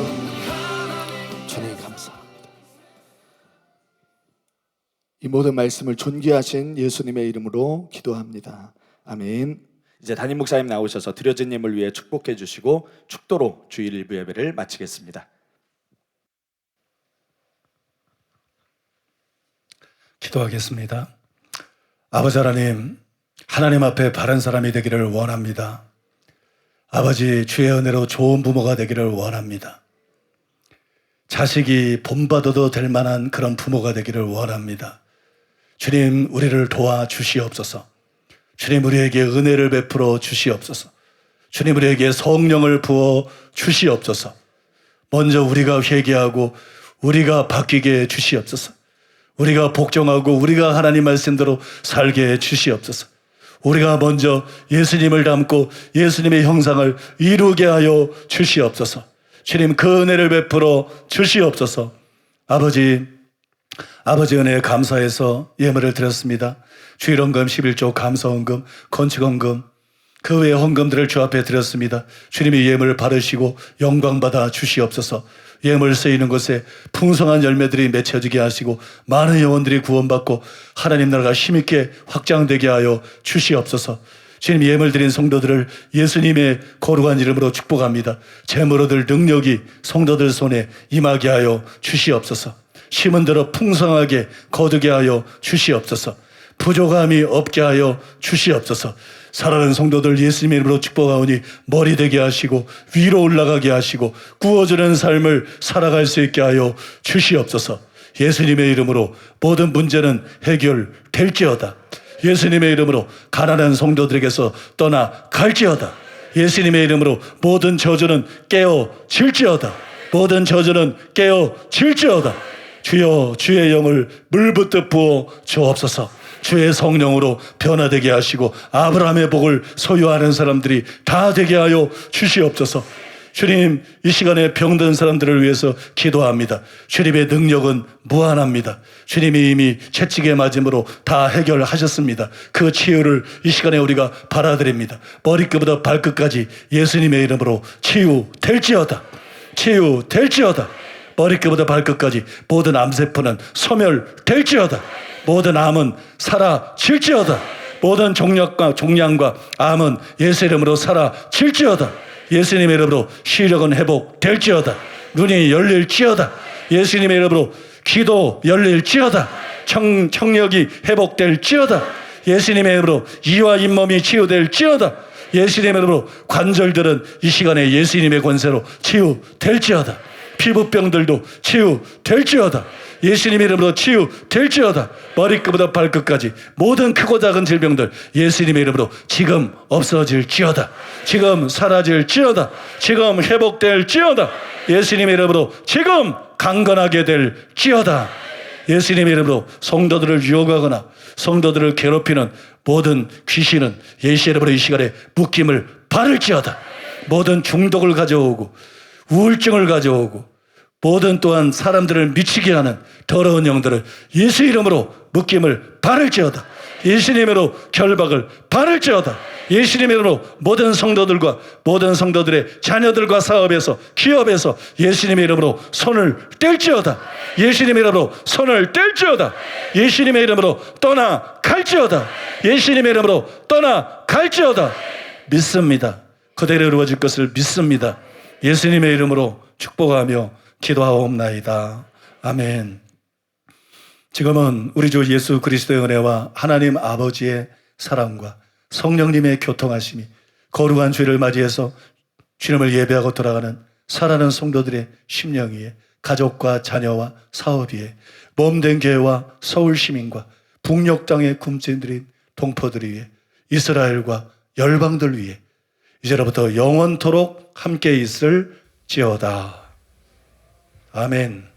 주님 감사합니다. 이 모든 말씀을 존귀하신 예수님의 이름으로 기도합니다. 아멘. 이제 담임 목사님 나오셔서 드려진 예물 위해 축복해 주시고 축도로 주일 일부 예배를 마치겠습니다. 기도하겠습니다. 아버지 하나님, 하나님 앞에 바른 사람이 되기를 원합니다. 아버지, 주의 은혜로 좋은 부모가 되기를 원합니다. 자식이 본받아도 될 만한 그런 부모가 되기를 원합니다. 주님, 우리를 도와 주시옵소서. 주님, 우리에게 은혜를 베풀어 주시옵소서. 주님, 우리에게 성령을 부어 주시옵소서. 먼저 우리가 회개하고 우리가 바뀌게 해 주시옵소서. 우리가 복종하고 우리가 하나님 말씀대로 살게 해 주시옵소서. 우리가 먼저 예수님을 닮고 예수님의 형상을 이루게 하여 주시옵소서. 주님, 그 은혜를 베풀어 주시옵소서. 아버지 은혜에 감사해서 예물을 드렸습니다. 주일헌금 11조 감사헌금, 건축헌금, 그 외의 헌금들을 주 앞에 드렸습니다. 주님이 예물을 바르시고 영광받아 주시옵소서. 예물 쓰이는 곳에 풍성한 열매들이 맺혀지게 하시고 많은 영혼들이 구원받고 하나님 나라가 힘있게 확장되게 하여 주시옵소서. 주님, 예물 드린 성도들을 예수님의 거룩한 이름으로 축복합니다. 재물 얻을 능력이 성도들 손에 임하게 하여 주시옵소서. 심은 대로 풍성하게 거두게 하여 주시옵소서. 부족함이 없게 하여 주시옵소서. 사랑하는 성도들 예수님의 이름으로 축복하오니 머리 되게 하시고 위로 올라가게 하시고 구워주는 삶을 살아갈 수 있게 하여 주시옵소서. 예수님의 이름으로 모든 문제는 해결될지어다. 예수님의 이름으로 가난한 성도들에게서 떠나갈지어다. 예수님의 이름으로 모든 저주는 깨어질지어다. 모든 저주는 깨어질지어다. 주여, 주의 영을 물붓듯 부어 주옵소서. 주의 성령으로 변화되게 하시고 아브라함의 복을 소유하는 사람들이 다 되게 하여 주시옵소서. 주님, 이 시간에 병든 사람들을 위해서 기도합니다. 주님의 능력은 무한합니다. 주님이 이미 채찍에 맞음으로 다 해결하셨습니다. 그 치유를 이 시간에 우리가 받아들입니다. 머리끝부터 발끝까지 예수님의 이름으로 치유될지어다. 치유될지어다. 머리끝부터 발끝까지 모든 암세포는 소멸될지어다. 모든 암은 사라질지어다. 모든 종양과 암은 예수 이름으로 사라질지어다. 예수님의 이름으로 시력은 회복될지어다. 눈이 열릴지어다. 예수님의 이름으로 귀도 열릴지어다. 청력이 회복될지어다. 예수님의 이름으로 이와 잇몸이 치유될지어다. 예수님의 이름으로 관절들은 이 시간에 예수님의 권세로 치유될지어다. 피부병들도 치유될지어다. 예수님의 이름으로 치유될지어다. 머리끝부터 발끝까지 모든 크고 작은 질병들 예수님의 이름으로 지금 없어질지어다. 지금 사라질지어다. 지금 회복될지어다. 예수님의 이름으로 지금 강건하게 될지어다. 예수님의 이름으로 성도들을 유혹하거나 성도들을 괴롭히는 모든 귀신은 예수의 이름으로 이 시간에 묶임을 바를지어다. 모든 중독을 가져오고 우울증을 가져오고 모든 또한 사람들을 미치게 하는 더러운 영들을 예수 이름으로 묶임을 바를지어다. 예수님으로 결박을 바를지어다. 예수님으로 모든 성도들과 모든 성도들의 자녀들과 사업에서 기업에서 예수님의 이름으로 손을 뗄지어다. 예수님의 이름으로 손을 뗄지어다. 예수님의 이름으로 떠나갈지어다. 예수님의 이름으로 떠나갈지어다. 믿습니다. 그대로 이루어질 것을 믿습니다. 예수님의 이름으로 축복하며 기도하옵나이다. 아멘. 지금은 우리 주 예수 그리스도의 은혜와 하나님 아버지의 사랑과 성령님의 교통하심이 거룩한 주일을 맞이해서 주님을 예배하고 돌아가는 사랑하는 성도들의 심령 위에 가족과 자녀와 사업 위에 몸된 교회와 서울 시민과 북녘 땅의 굶주린 동포들 위에 이스라엘과 열방들 위에 이제로부터 영원토록 함께 있을지어다. 아멘.